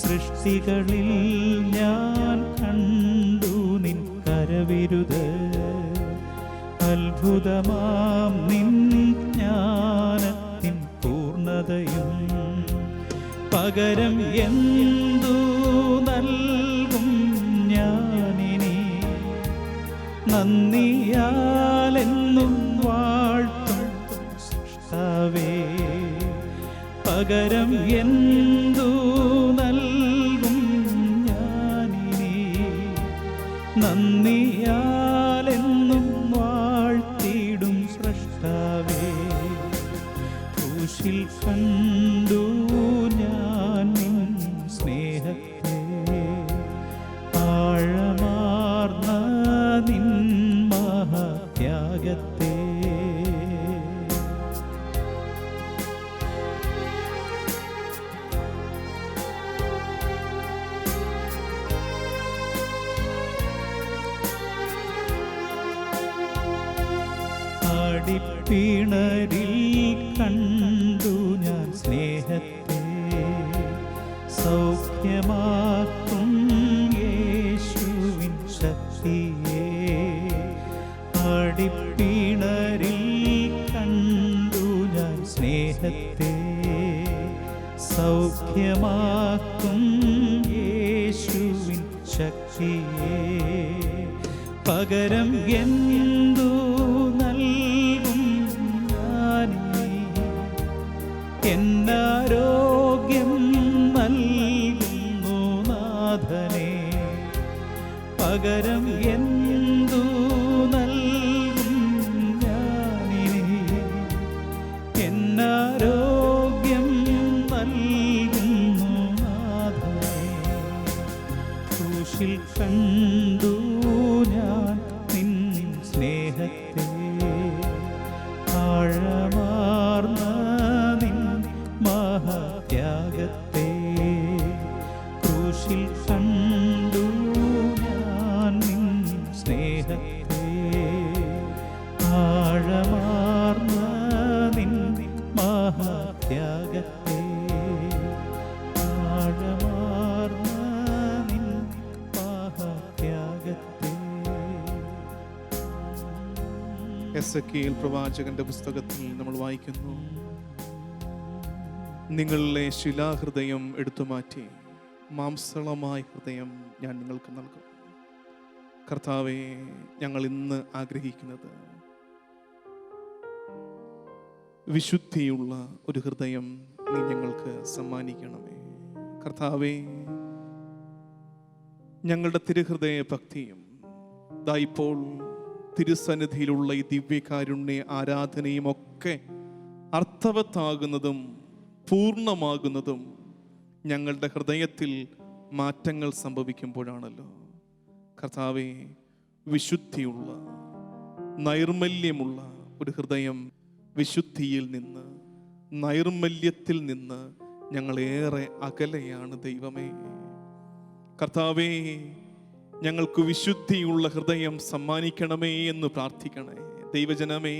സൃഷ്ടികളിൽ ഞാൻ കണ്ടു നിൻ കരവിരുത്, അത്ഭുതമാം നിൻ ജ്ഞാനത്തിൻ പൂർണ്ണതയും. പകരം എന്തു നൽകും ഞാനിനി? നന്ദിയാലെന്നും വാഴ്ത്തും സൃഷ്ടാവേ. പകരം എന്തു നൽകും ഞാനിനി? നന്ദിയാലെന്നും വാഴ്ത്തിടും സൃഷ്ടാവേ. ക്രൂശിൽ കണ്ടു ഞാൻ നിൻ സ്നേഹത്തെ, ആഴമാർന്ന നിൻ മഹത്യാഗത്തെ. ആടിപ്പിണരിൽ കണ്ടു ഞാൻ സ്നേഹത്തെ, സൗഖ്യമാക്കും യേശുവിൻ ശക്തിയെ. ആടിപ്പിണരിൽ കണ്ടു ഞാൻ സ്നേഹത്തെ, സൗഖ്യമാക്കും യേശുവിൻ ശക്തിയെ. പകരം എന്തു നൽകും ഞാനീ, എന്നാരോഗ്യം നൽകുന്നു നാഥനെ. പകരം എന്തു നൽകും ഞാനിനി, എന്നാരോഗ്യം നൽകുന്നു നാഥനെ. ക്രൂശിൽ കണ്ടു ഞാൻ നിൻ സ്നേഹത്തെ, ആഴമാർന്ന നിൻ മഹാത്യാഗത്തെ. ക്രൂശിൽ കണ്ടു ഞാൻ നിൻ സ്നേഹത്തെ, ആഴമാർന്ന നിൻ മഹാത്യാഗത്തെ. ആഴമാർന്ന നിൻ മഹാത്യാഗത്തെ. എസെക്കിയേൽ പ്രവാചകന്റെ പുസ്തകത്തിൽ നമ്മൾ വായിക്കുന്നു, നിങ്ങളിലെ ശിലാഹൃദയം എടുത്തുമാറ്റി മാംസളമായ ഹൃദയം ഞാൻ നിങ്ങൾക്ക് നൽകും. കർത്താവേ, ഞങ്ങൾ ഇന്ന് ആഗ്രഹിക്കുന്നത് വിശുദ്ധിയുള്ള ഒരു ഹൃദയം നീ ഞങ്ങൾക്ക് സമ്മാനിക്കണമേ. കർത്താവേ, ഞങ്ങളുടെ തിരുഹൃദയ ഭക്തിയും ഇപ്പോൾ തിരുസന്നിധിയിലുള്ള ഈ ദിവ്യകാരുണ്യ ആരാധനയും ഒക്കെ അർത്ഥവത്താകുന്നതും പൂർണ്ണമാകുന്നതും ഞങ്ങളുടെ ഹൃദയത്തിൽ മാറ്റങ്ങൾ സംഭവിക്കുമ്പോഴാണല്ലോ. കർത്താവേ, വിശുദ്ധിയുള്ള നൈർമല്യമുള്ള ഒരു ഹൃദയം, വിശുദ്ധിയിൽ നിന്ന് നൈർമല്യത്തിൽ നിന്ന് ഞങ്ങളേറെ അകലെയാണ് ദൈവമേ. കർത്താവേ, ഞങ്ങൾക്ക് വിശുദ്ധിയുള്ള ഹൃദയം സമ്മാനിക്കണമേ എന്ന് പ്രാർത്ഥിക്കണേ. ദൈവജനമേ,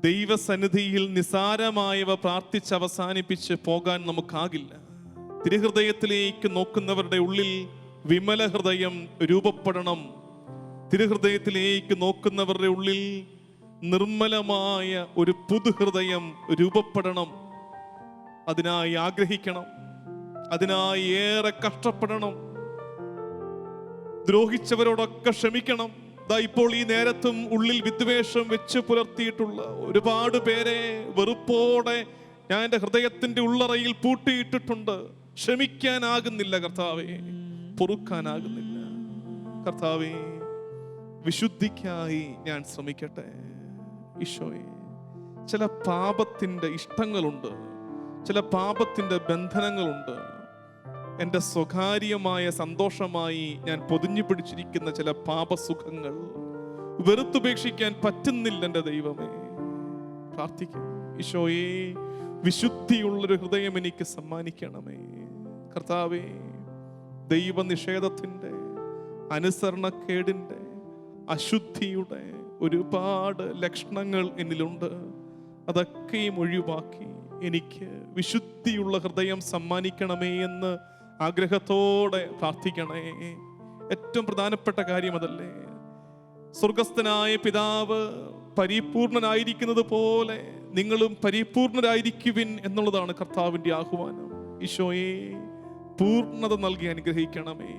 ദൈവസന്നിധിയിൽ നിസാരമായവ പ്രാർത്ഥിച്ച് അവസാനിപ്പിച്ച് പോകാൻ നമുക്കാകില്ല. തിരുഹൃദയത്തിലേക്ക് നോക്കുന്നവരുടെ ഉള്ളിൽ വിമല ഹൃദയം രൂപപ്പെടണം. തിരുഹൃദയത്തിലേക്ക് നോക്കുന്നവരുടെ ഉള്ളിൽ നിർമ്മലമായ ഒരു പുതുഹൃദയം രൂപപ്പെടണം. അതിനായി ആഗ്രഹിക്കണം, അതിനായി ഏറെ കഷ്ടപ്പെടണം. ദ്രോഹിച്ചവരോടൊക്കെ ക്ഷമിക്കണം. ഇപ്പോൾ ഈ നേരത്തും ഉള്ളിൽ വിദ്വേഷം വെച്ച് പുലർത്തിയിട്ടുള്ള ഒരുപാട് പേരെ വെറുപ്പോടെ ഞാൻ എൻ്റെ ഹൃദയത്തിന്റെ ഉള്ളറയിൽ പൂട്ടിയിട്ടിട്ടുണ്ട്. ക്ഷമിക്കാനാകുന്നില്ല കർത്താവേ, പൊറുക്കാനാകുന്നില്ല കർത്താവേ. വിശുദ്ധിക്കായി ഞാൻ ശ്രമിക്കട്ടെ ഈശോയെ. ചില പാപത്തിന്റെ ഇഷ്ടങ്ങളുണ്ട്, ചില പാപത്തിന്റെ ബന്ധനങ്ങളുണ്ട്. എൻ്റെ സ്വകാര്യമായ സന്തോഷമായി ഞാൻ പൊതിഞ്ഞു പിടിച്ചിരിക്കുന്ന ചില പാപസുഖങ്ങൾ വെറുത്തുപേക്ഷിക്കാൻ പറ്റുന്നില്ല എൻ്റെ ദൈവമേ. പ്രാർത്ഥിക്കും, ഈശോയെ, വിശുദ്ധിയുള്ളൊരു ഹൃദയം എനിക്ക് സമ്മാനിക്കണമേ. കർത്താവേ, ദൈവനിഷേധത്തിൻ്റെ, അനുസരണക്കേടിൻ്റെ, അശുദ്ധിയുടെ ഒരുപാട് ലക്ഷണങ്ങൾ എന്നിലുണ്ട്. അതൊക്കെയും ഒഴിവാക്കി എനിക്ക് വിശുദ്ധിയുള്ള ഹൃദയം സമ്മാനിക്കണമേ എന്ന് ആഗ്രഹത്തോടെ പ്രാർത്ഥിക്കണേ. ഏറ്റവും പ്രധാനപ്പെട്ട കാര്യം അതല്ലേ? സ്വർഗസ്ഥനായ പിതാവ് പരിപൂർണനായിരിക്കുന്നത് പോലെ നിങ്ങളും പരിപൂർണരായിരിക്കുവിൻ എന്നുള്ളതാണ് കർത്താവിൻ്റെ ആഹ്വാനം. ഈശോയെ, പൂർണ്ണത നൽകി അനുഗ്രഹിക്കണമേ,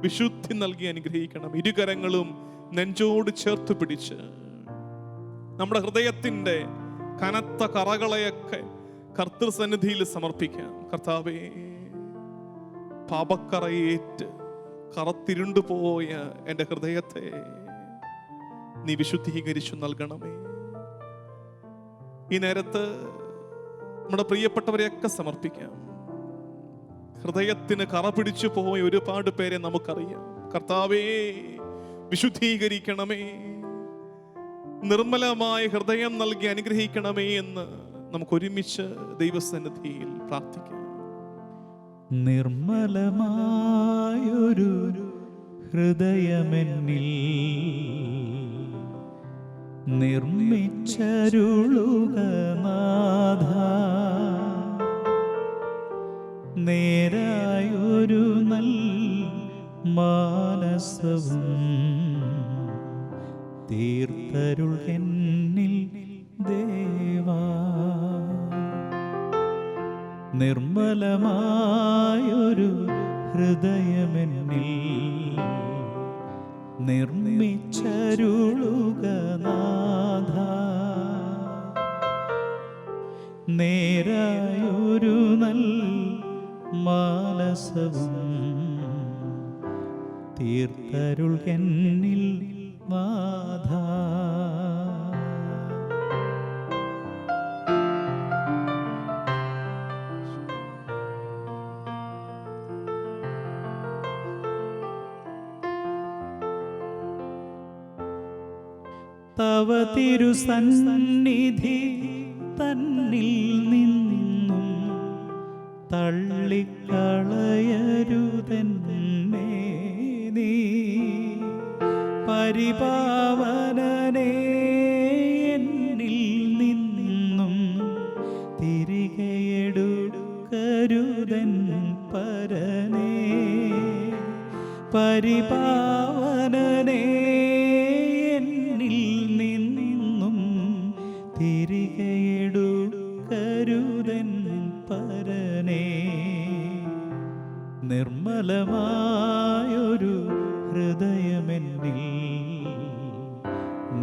വിശുദ്ധി നൽകി അനുഗ്രഹിക്കണം. ഇരുകരങ്ങളും നെഞ്ചോട് ചേർത്ത് പിടിച്ച് നമ്മുടെ ഹൃദയത്തിന്റെ കനത്ത കറകളെയൊക്കെ കർത്തൃസന്നിധിയിൽ സമർപ്പിക്കാം. കർത്താവേ, പാപക്കറയേറ്റ് കറത്തിരുണ്ടു പോയ എൻ്റെ ഹൃദയത്തെ നീ വിശുദ്ധീകരിച്ചു നൽകണമേ. ഈ നേരത്ത് നമ്മുടെ പ്രിയപ്പെട്ടവരെയൊക്കെ സമർപ്പിക്കാം. ഹൃദയത്തിന് കറ പിടിച്ചു പോയ ഒരുപാട് പേരെ നമുക്കറിയാം. കർത്താവേ, വിശുദ്ധീകരിക്കണമേ, നിർമ്മലമായ ഹൃദയം നൽകി അനുഗ്രഹിക്കണമേ എന്ന് നമുക്ക് ഒരുമിച്ച് ദൈവസന്നിധിയിൽ പ്രാർത്ഥിക്കാം. നിർമ്മലമായൊരു ഹൃദയമെന്നിൽ നിർമ്മിച്ചരുളുക നാഥ. നേരായൊരു നൽ മാനസവും തീർത്തരുൾകെന്നിൽ ദേവാ. നിർമ്മലമായൊരു ഹൃദയമെന്നിൽ നിർമ്മിച്ചരുളുക നാഥ. നേരായൊരു നൽ മാനസവും തീർത്തരുൾകെന്നിൽ നാഥ. തവ തിരുസന്നിധി തന്നിൽ നിന്നും തള്ളിക്കളയരുതെന്നെ നീ. പരിപാവനനേ എന്നിൽ നിന്നും തിരികെയെടുക്കരുതൻ പരനേ. പരിപാവനനേ എന്നിൽ നിന്നും തിരികെയെടുക്കരുതൻ പരനേ. നിർമ്മലമായൊരു ഹൃദയമെന്നിൽ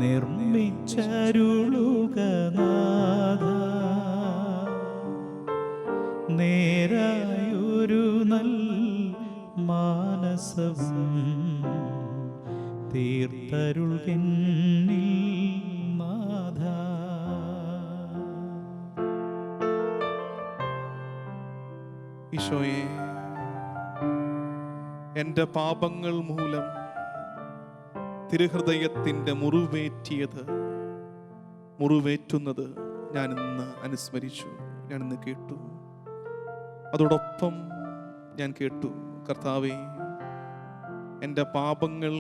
നിർമ്മിച്ചരുളുക നാഥ. നേരായൊരു നൽ മാനസവും തീർത്തരുൾകെന്നിൽ നാഥ. ഈശോയെ, എൻ്റെ പാപങ്ങൾ മൂലം തിരുഹൃദയത്തിൻ്റെ മുറിവേറ്റുന്നത് ഞാൻ ഇന്ന് അനുസ്മരിച്ചു, ഞാൻ ഇന്ന് കേട്ടു. അതോടൊപ്പം ഞാൻ കേട്ടു, കർത്താവേ, എൻ്റെ പാപങ്ങൾ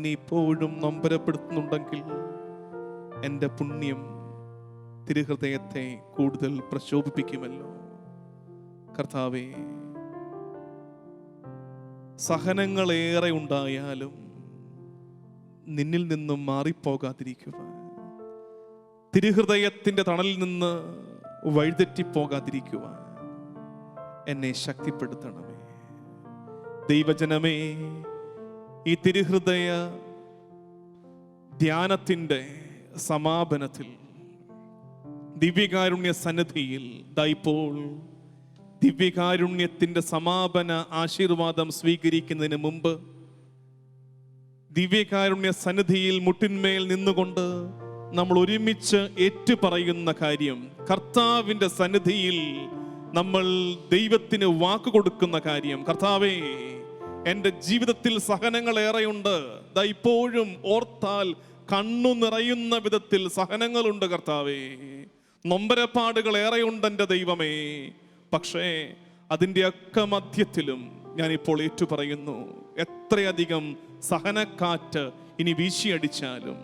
നീ ഇപ്പോഴും നൊമ്പരപ്പെടുത്തുന്നുണ്ടെങ്കിൽ എൻ്റെ പുണ്യം തിരുഹൃദയത്തെ കൂടുതൽ പ്രശോഭിപ്പിക്കുമല്ലോ. കർത്താവേ, സഹനങ്ങളേറെ ഉണ്ടായാലും നിന്നിൽ നിന്നും മാറിപ്പോകാതിരിക്കുവാൻ, തിരുഹൃദയത്തിൻ്റെ തണലിൽ നിന്ന് വഴിതെറ്റിപ്പോകാതിരിക്കുവാൻ എന്നെ ശക്തിപ്പെടുത്തണമേ. ദൈവജനമേ, ഈ തിരുഹൃദയ ധ്യാനത്തിൻ്റെ സമാപനത്തിൽ ദിവ്യകാരുണ്യ സന്നിധിയിൽ ഇപ്പോൾ ദിവ്യകാരുണ്യത്തിൻ്റെ സമാപന ആശീർവാദം സ്വീകരിക്കുന്നതിന് മുമ്പ് ദിവ്യകാരുണ്യ സന്നിധിയിൽ മുട്ടിന്മേൽ നിന്നുകൊണ്ട് നമ്മൾ ഒരുമിച്ച് ഏറ്റുപറയുന്ന കാര്യം, കർത്താവിൻ്റെ സന്നിധിയിൽ നമ്മൾ ദൈവത്തിന് വാക്ക് കൊടുക്കുന്ന കാര്യം, കർത്താവേ, എൻ്റെ ജീവിതത്തിൽ സഹനങ്ങൾ ഏറെയുണ്ട്. ഇപ്പോഴും ഓർത്താൽ കണ്ണു നിറയുന്ന വിധത്തിൽ സഹനങ്ങളുണ്ട് കർത്താവേ. നൊമ്പരപ്പാടുകൾ ഏറെയുണ്ട് എൻ്റെ ദൈവമേ. പക്ഷേ അതിൻ്റെ ഒക്കെ മധ്യത്തിലും ഞാനിപ്പോൾ ഏറ്റുപറയുന്നു, എത്രയധികം സഹനക്കാറ്റ് ഇനി വീശിയടിച്ചാലും,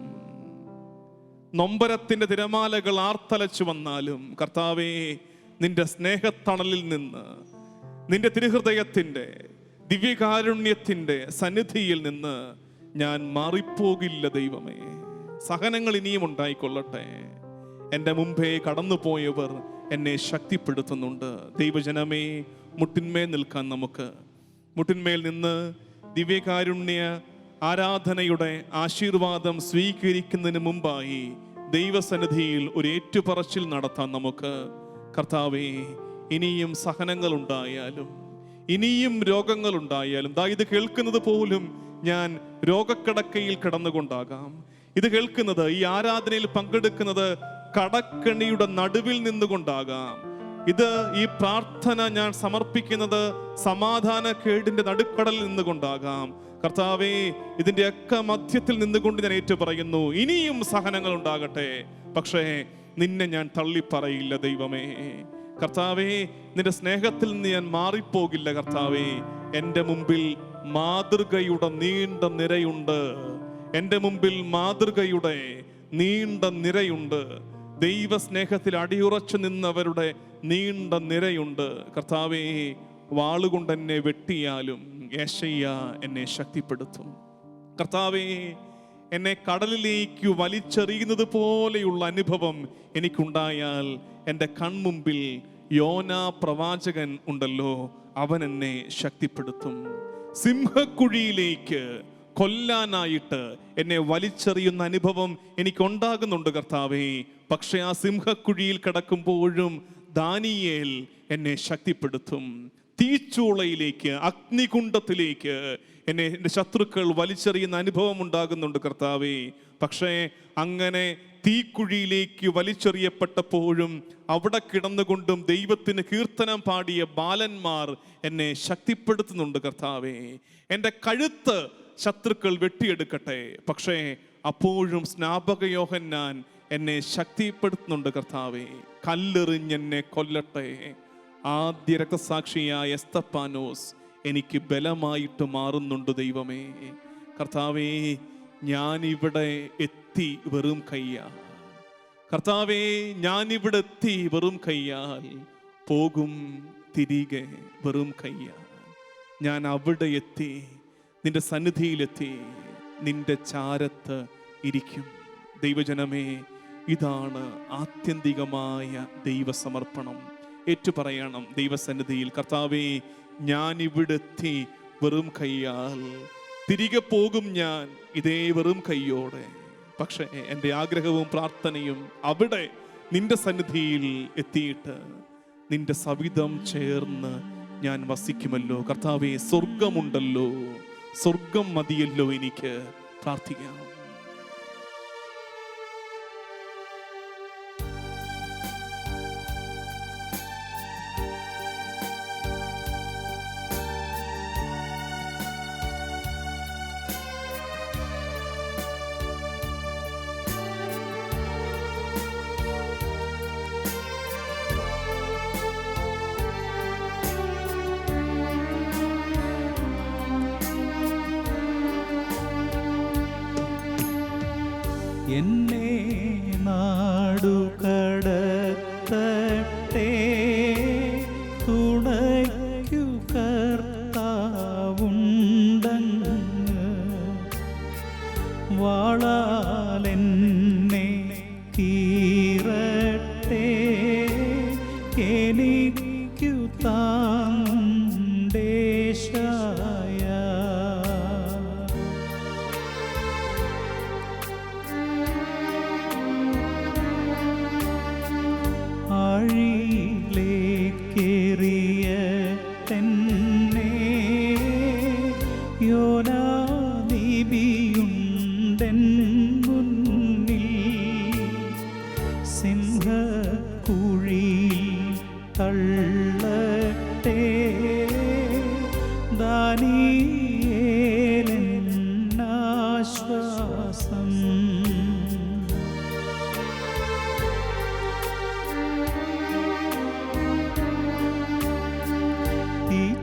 നൊമ്പരത്തിൻ്റെ തിരമാലകൾ ആർത്തലച്ചു വന്നാലും, കർത്താവേ, നിന്റെ സ്നേഹത്തണലിൽ നിന്ന്, നിന്റെ തിരുഹൃദയത്തിൻ്റെ ദിവ്യകാരുണ്യത്തിൻ്റെ സന്നിധിയിൽ നിന്ന് ഞാൻ മാറിപ്പോകില്ല ദൈവമേ. സഹനങ്ങൾ ഇനിയും ഉണ്ടായിക്കൊള്ളട്ടെ. എൻ്റെ മുമ്പേ കടന്നുപോയവർ എന്നെ ശക്തിപ്പെടുത്തുന്നുണ്ട്. ദൈവജനമേ, മുട്ടിന്മേൽ നിൽക്കാൻ നമുക്ക് മുട്ടിന്മേൽ നിന്ന് ദിവ്യകാരുണ്യ ആരാധനയുടെ ആശീർവാദം സ്വീകരിക്കുന്നതിന് മുമ്പായി ദൈവസന്നിധിയിൽ ഒരു ഏറ്റുപറച്ചിൽ നടത്താൻ നമുക്ക്. കർത്താവേ, ഇനിയും സഹനങ്ങൾ ഉണ്ടായാലും, ഇനിയും രോഗങ്ങൾ ഉണ്ടായാലും, ഇത് കേൾക്കുന്നത് പോലും ഞാൻ രോഗക്കിടക്കയിൽ കിടന്നുകൊണ്ടാകാം. ഇത് കേൾക്കുന്നത്, ഈ ആരാധനയിൽ പങ്കെടുക്കുന്നത് കടക്കണിയുടെ നടുവിൽ നിന്നുകൊണ്ടാകാം. ഈ പ്രാർത്ഥന ഞാൻ സമർപ്പിക്കുന്നത് സമാധാനക്കേടിന്റെ നടുക്കടലിൽ നിന്നുകൊണ്ടാകാം. കർത്താവേ, ഇതിന്റെ ഒക്കെ മധ്യത്തിൽ നിന്നുകൊണ്ട് ഞാൻ ഏറ്റുപറയുന്നു, ഇനിയും സഹനങ്ങൾ ഉണ്ടാകട്ടെ, പക്ഷേ നിന്നെ ഞാൻ തള്ളിപ്പറയില്ല ദൈവമേ. കർത്താവേ, നിന്റെ സ്നേഹത്തിൽ നിന്ന് ഞാൻ മാറിപ്പോകില്ല കർത്താവേ. എൻ്റെ മുമ്പിൽ മാതൃകയുടെ നീണ്ട നിരയുണ്ട്. എൻ്റെ മുമ്പിൽ മാതൃകയുടെ നീണ്ട നിരയുണ്ട്. ദൈവസ്നേഹത്തിൽ അടിയുറച്ചു നിന്നവരുടെ നീണ്ട നിരയുണ്ട്. കർത്താവേ, വാളുകൊണ്ട് എന്നെ വെട്ടിയാലും യേശയ്യ എന്നെ ശക്തിപ്പെടുത്തും. കർത്താവേ, എന്നെ കടലിലേക്ക് വലിച്ചെറിയുന്നത് പോലെയുള്ള അനുഭവം എനിക്കുണ്ടായാൽ എൻ്റെ കൺമുമ്പിൽ യോന പ്രവാചകൻ ഉണ്ടല്ലോ, അവൻ എന്നെ ശക്തിപ്പെടുത്തും. സിംഹക്കുഴിയിലേക്ക് കൊല്ലാനായിട്ട് എന്നെ വലിച്ചെറിയുന്ന അനുഭവം എനിക്കുണ്ടാകുന്നുണ്ട് കർത്താവേ. പക്ഷെ ആ സിംഹക്കുഴിയിൽ കിടക്കുമ്പോഴും ദാനിയേൽ എന്നെ ശക്തിപ്പെടുത്തും. തീച്ചൂളയിലേക്ക്, അഗ്നികുണ്ഡത്തിലേക്ക് എന്നെ എൻ്റെ ശത്രുക്കൾ വലിച്ചെറിയുന്ന അനുഭവം ഉണ്ടാകുന്നുണ്ട് കർത്താവേ. പക്ഷേ അങ്ങനെ തീക്കുഴിയിലേക്ക് വലിച്ചെറിയപ്പെട്ടപ്പോഴും അവിടെ കിടന്നുകൊണ്ടും ദൈവത്തിന് കീർത്തനം പാടിയ ബാലന്മാർ എന്നെ ശക്തിപ്പെടുത്തുന്നുണ്ട് കർത്താവേ. എൻ്റെ കഴുത്ത് ശത്രുക്കൾ വെട്ടിയെടുക്കട്ടെ, പക്ഷേ അപ്പോഴും സ്നാപക യോഹന്നാൻ എന്നെ ശക്തിപ്പെടുത്തുന്നുണ്ട് കർത്താവേ. കല്ലെറിഞ്ഞെന്നെ കൊല്ലട്ടെ, ആദ്യ രക്തസാക്ഷിയായ എസ്തപ്പാനോസ് എനിക്ക് ബലമായിട്ട് മാറുന്നുണ്ട് ദൈവമേ. കർത്താവേ, ഞാനിവിടെ എത്തി വെറും കയ്യാൽ, കർത്താവേ, ഞാനിവിടെ എത്തി വെറും കയ്യാൽ, പോകും തിരികെ വെറും കയ്യാൽ. ഞാൻ അവിടെ എത്തി, നിന്റെ സന്നിധിയിലെത്തി, നിന്റെ ചാരത്ത് ഇരിക്കും. ദൈവജനമേ, ഇതാണ് ആത്യന്തികമായ ദൈവസമർപ്പണം. ഏറ്റുപറയണം ദൈവസന്നിധിയിൽ, കർത്താവേ, ഞാനിവിടെ എത്തി വെറും കയ്യാൽ, തിരികെ പോകും ഞാൻ ഇതേ വെറും കയ്യോടെ. പക്ഷേ എൻ്റെ ആഗ്രഹവും പ്രാർത്ഥനയും അവിടെ നിന്റെ സന്നിധിയിൽ എത്തിയിട്ട് നിന്റെ സവിധം ചേർന്ന് ഞാൻ വസിക്കുമല്ലോ. കർത്താവേ, സ്വർഗമുണ്ടല്ലോ, സ്വർഗം മതിയല്ലോ എനിക്ക്. പ്രാർത്ഥിക്കാം. എന്നെ നാടു കടത്തട്ടെ, തുണയ്ക്കു കർത്താവുണ്ടങ്ങ്. വാളാലെന്നെ കീറട്ടെ, എനിക്കു താണ്ടേശായ. ആഴിയിലേക്കേറിയ തന്നെ യോനാനിബിയുണ്ടെൻ മുന്നിൽ. സിംഹക്കുഴിയിൽ തള്ളട്ടെ, ദാനിയേലെന്നാശ്വാസം.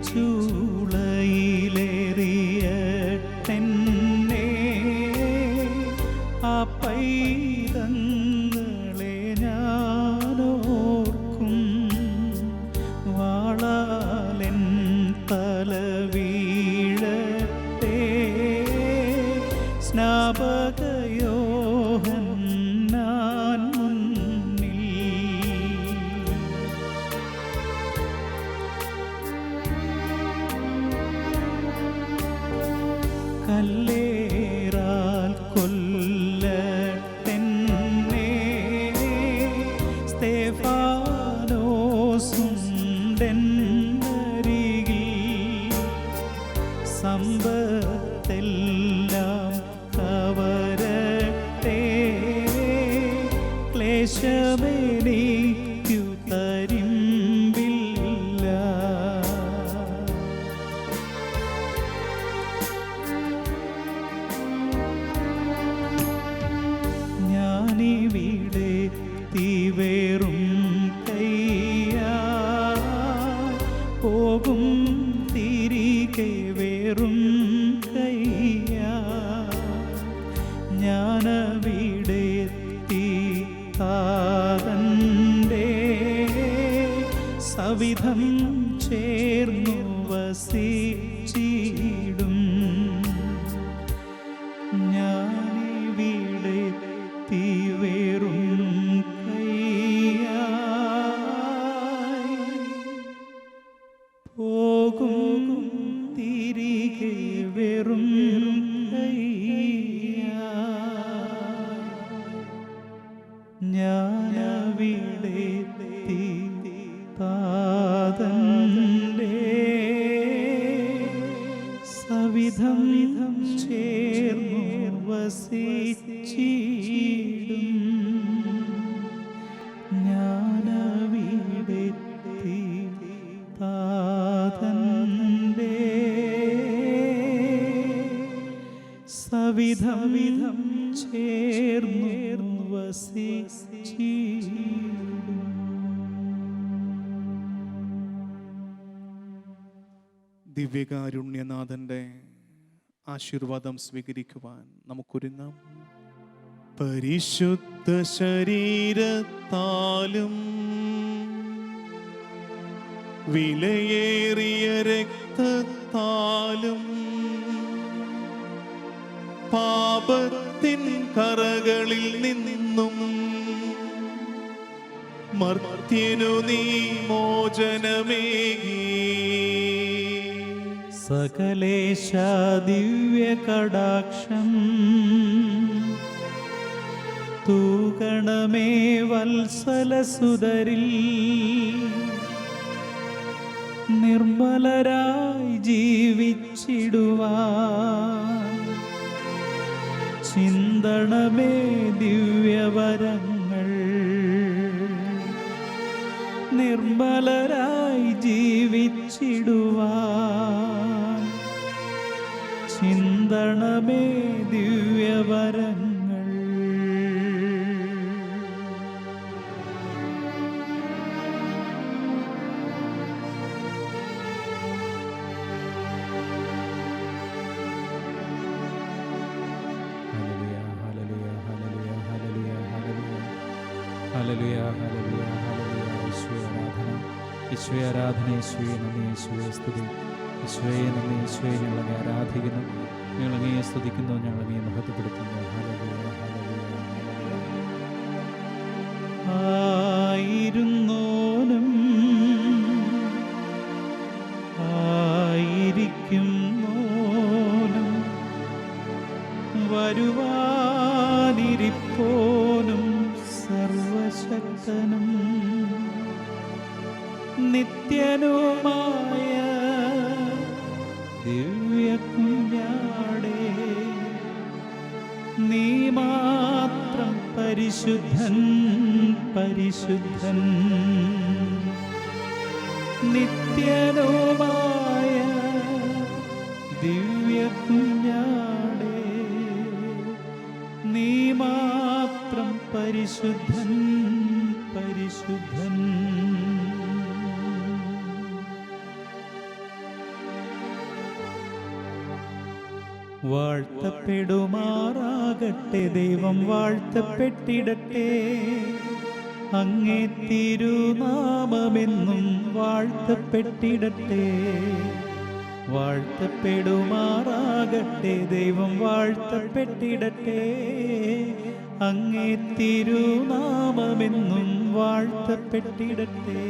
ചൂളയിലേറിയട്ടെന്നെ ആ പൈതങ്ങളെ ഞാനോർക്കും. വാളാലെൻ തല വീഴട്ടെ, സ്നാപക യോഹന്നാൻ മുന്നിൽ. കല്ലേറാൽ കൊല്ലട്ടെന്നെ, സ്തെഫാനോസുണ്ടെന്നരികിൽ. സമ്പത്തെല്ലാം കവരട്ടെ, ക്ലേശമെനിക്കു തരിമ്പില്ല. ഞാനിവിടെ തീവേറും കയ്യാ, പോകും തിരികെ വേറും ഞാനവിടെത്തി താതൻ്റെ സവിധം ചേർന്നു വസിച്ചിടും. ഞാനിവിടെത്തി വെറും കൈയായി പോകും തിരികെ വെറും ഞാനവിടെത്തി താതൻ്റെ സവിധം ചേർന്നു വസിച്ചിടും. ഞാനവിടെത്തി താതൻ്റെ സവിധം ചേർന്നു വസിച്ചിടും. ദിവ്യകാരുണ്യനാഥന്റെ ആശീർവാദം സ്വീകരിക്കുവാൻ നമുക്കൊരുങ്ങാം. പരിശുദ്ധ ശരീരത്താലും വിലയേറിയ രക്തത്താലും പാപത്തിൻ കറകളിൽ നിന്നും മർത്യനു നീ മോചനമേകി. സകലേശ ദിവ്യ കടാക്ഷം തൂകണമേ വത്സലസുതരിൽ. നിർമ്മലരായി ജീവിച്ചിടുവാൻ ചിന്തണമേ ദിവ്യവരങ്ങൾ. നിർമ്മലരായി ജീവിച്ചിടുവാൻ ചിന്തണമേ ദിവ്യവരങ്ങൾ. ഹല്ലേലൂയ, ഹല്ലേലൂയ, ഹല്ലേലൂയ. യേശുവേ ആരാധന, യേശുവേ ആരാധന, യേശുവേ നന്ദി, യേശുവേ സ്തുതി, യേശുവേ നന്ദി, യേശുവേ ഞങ്ങളെ ആരാധിക്കുന്നു, ഞങ്ങളെ സ്തുതിക്കുന്നു, ഞങ്ങളെ മഹത്വപ്പെടുത്തുന്നു. ഹല്ലേലൂയ, ഹല്ലേലൂയ, ഹല്ലേലൂയ. ആയിരുന്നോനും ആയിരിക്കുന്നോനും വരുവാനിരിപ്പോനും സർവശക്തനും നിത്യനുമായ ദിവ്യ കുഞ്ഞാടേ, നീ മാത്രം പരിശുദ്ധൻ, പരിശുദ്ധൻ. നിത്യനുമായ ദിവ്യ കുഞ്ഞാടേ, നീ മാത്രം പരിശുദ്ധൻ, പരിശുദ്ധൻ. വാഴ്ത്തപ്പെടുമാറാകട്ടെ ദൈവം, വാഴ്ത്തപ്പെട്ടിടട്ടെ അങ്ങേ തിരുനാമമെന്നും വാഴ്ത്തപ്പെട്ടിടട്ടെ. വാഴ്ത്തപ്പെടുമാറാകട്ടെ ദൈവം, വാഴ്ത്തപ്പെട്ടിടട്ടെ അങ്ങേ തിരുനാമമെന്നും വാഴ്ത്തപ്പെട്ടിടട്ടെ.